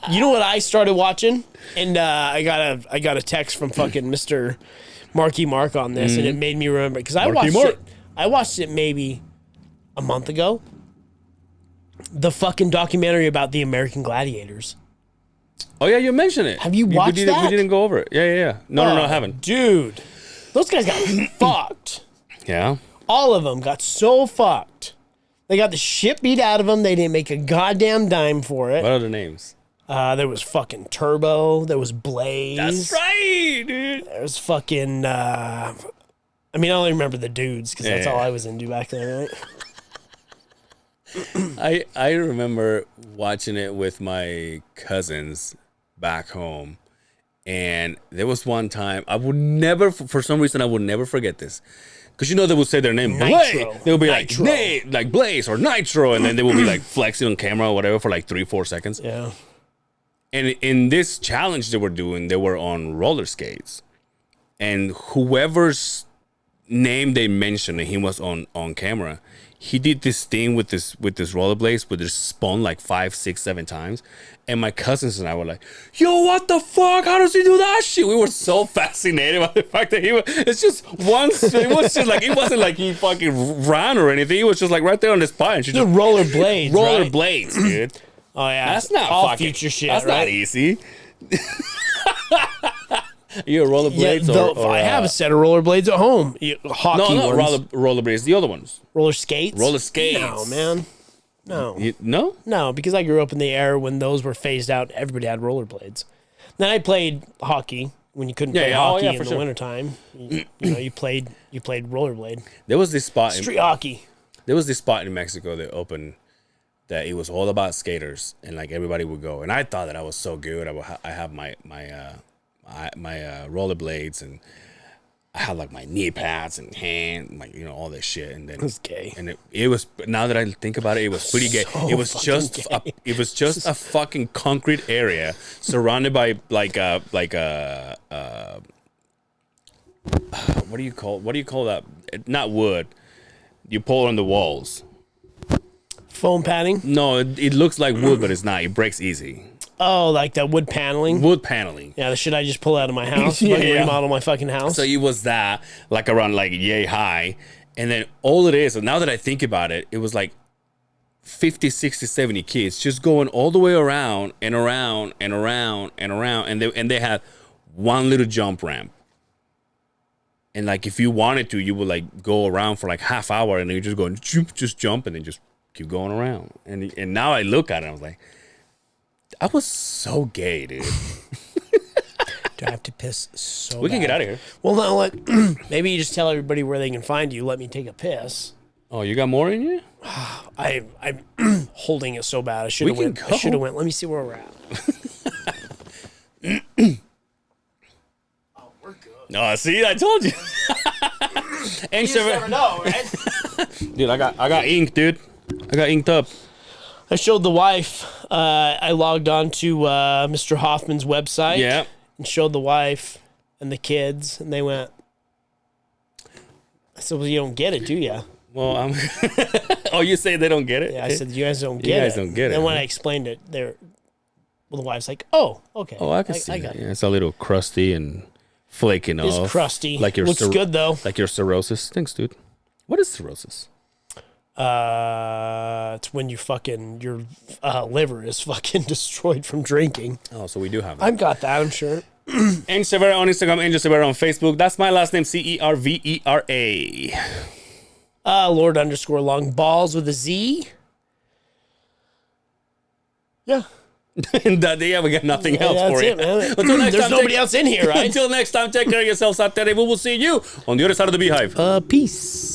You know what I started watching? And I got a text from fucking Mr. Marky Mark on this, and it made me remember because I watched it maybe a month ago. The fucking documentary about the American Gladiators. Oh yeah, you mentioned it. Have you watched that? We didn't go over it. Yeah. No, I haven't. Dude, those guys got fucked. Yeah. All of them got so fucked. They got the shit beat out of them. They didn't make a goddamn dime for it. What are the names? There was fucking Turbo. There was Blaze. That's right, dude. There was fucking. I only remember the dudes because that's all I was into back then, right? I remember watching it with my cousins back home, and there was one time I would never, for some reason, I would never forget this. Because they would say their name, Nitro. Blaze. They would be Nitro. like Blaze or Nitro, and then they would be like flexing on camera or whatever for like 3-4 seconds. Yeah. And in this challenge they were doing, they were on roller skates, and whoever's name they mentioned, and he was on camera, he did this thing with this rollerblades, where they spun like 5, 6, 7 times. And my cousins and I were like, yo, what the fuck? How does he do that shit? We were so fascinated by the fact that it wasn't like he fucking ran or anything. He was just like right there on the spot. And The rollerblades. rollerblades, dude. Oh, yeah. That's not all fucking, future shit. That's right? not easy. You a rollerblades or I have a set of rollerblades at home. Hockey no, ones. rollerblades. The other ones. Roller skates? Roller skates. No, man. No. No? No, because I grew up in the era when those were phased out. Everybody had rollerblades. Then I played hockey when you couldn't play hockey in the wintertime. You played rollerblade. There was this spot. Street hockey. There was this spot in Mexico that opened that it was all about skaters, and like everybody would go. And I thought that I was so good. I have my rollerblades, and I had like my knee pads and hand, all this shit. And then It was gay. And it was. Now that I think about it, it was pretty gay. So It was just a fucking concrete area surrounded by like a what do you call that? Not wood. You pull on the walls. Foam padding? No, it looks like wood, but it's not. It breaks easy. Oh, like that wood paneling? Wood paneling. Yeah, the shit I just pull out of my house. Yeah, Like yeah. remodel my fucking house. So it was that, like around like yay high. And then all it is, and now that I think about it, it was like 50, 60, 70 kids just going all the way around and around and around and around. And they had one little jump ramp. And like if you wanted to, you would like go around for like half hour, and then you just go and just jump and then just keep going around. And now I look at it, I was like, I was so gay, dude. Do I have to piss so We can bad? get out of here. Well, now maybe you just tell everybody where they can find you. Let me take a piss. Oh, you got more in you? I'm holding it so bad. I should have We went. can I go. should have went. Let me see where we're at. Oh, we're good. No, see, I told you. And You just never know, right? dude, I got ink, dude. I got inked up. I showed the wife. I logged on to Mr. Hoffman's website. Yeah. And showed the wife and the kids, and they went. I said, "Well, you don't get it, do you?" Well, I'm. Oh, you say they don't get it? Yeah, I said, "You guys don't get it." You guys don't get it, And when huh? I explained it, the wife's like, "Oh, okay." Oh, I can see. I It. got it. Yeah, it's a little crusty and flaking off. It's crusty. Like your Looks good though. Like your cirrhosis. Thanks, dude. What is cirrhosis? It's when your liver is fucking destroyed from drinking. Oh, so we do have that. I've got that, I'm sure. Angel Severa on Instagram, Angel Severa on Facebook. That's my last name, Cervera. Lord_long balls with a Z. Yeah. And that day, we got nothing else That's for it, you. man. Until next There's time, nobody else in here, right? Until next time, take care of yourselves out there. We will see you on the other side of the Beehive. Peace.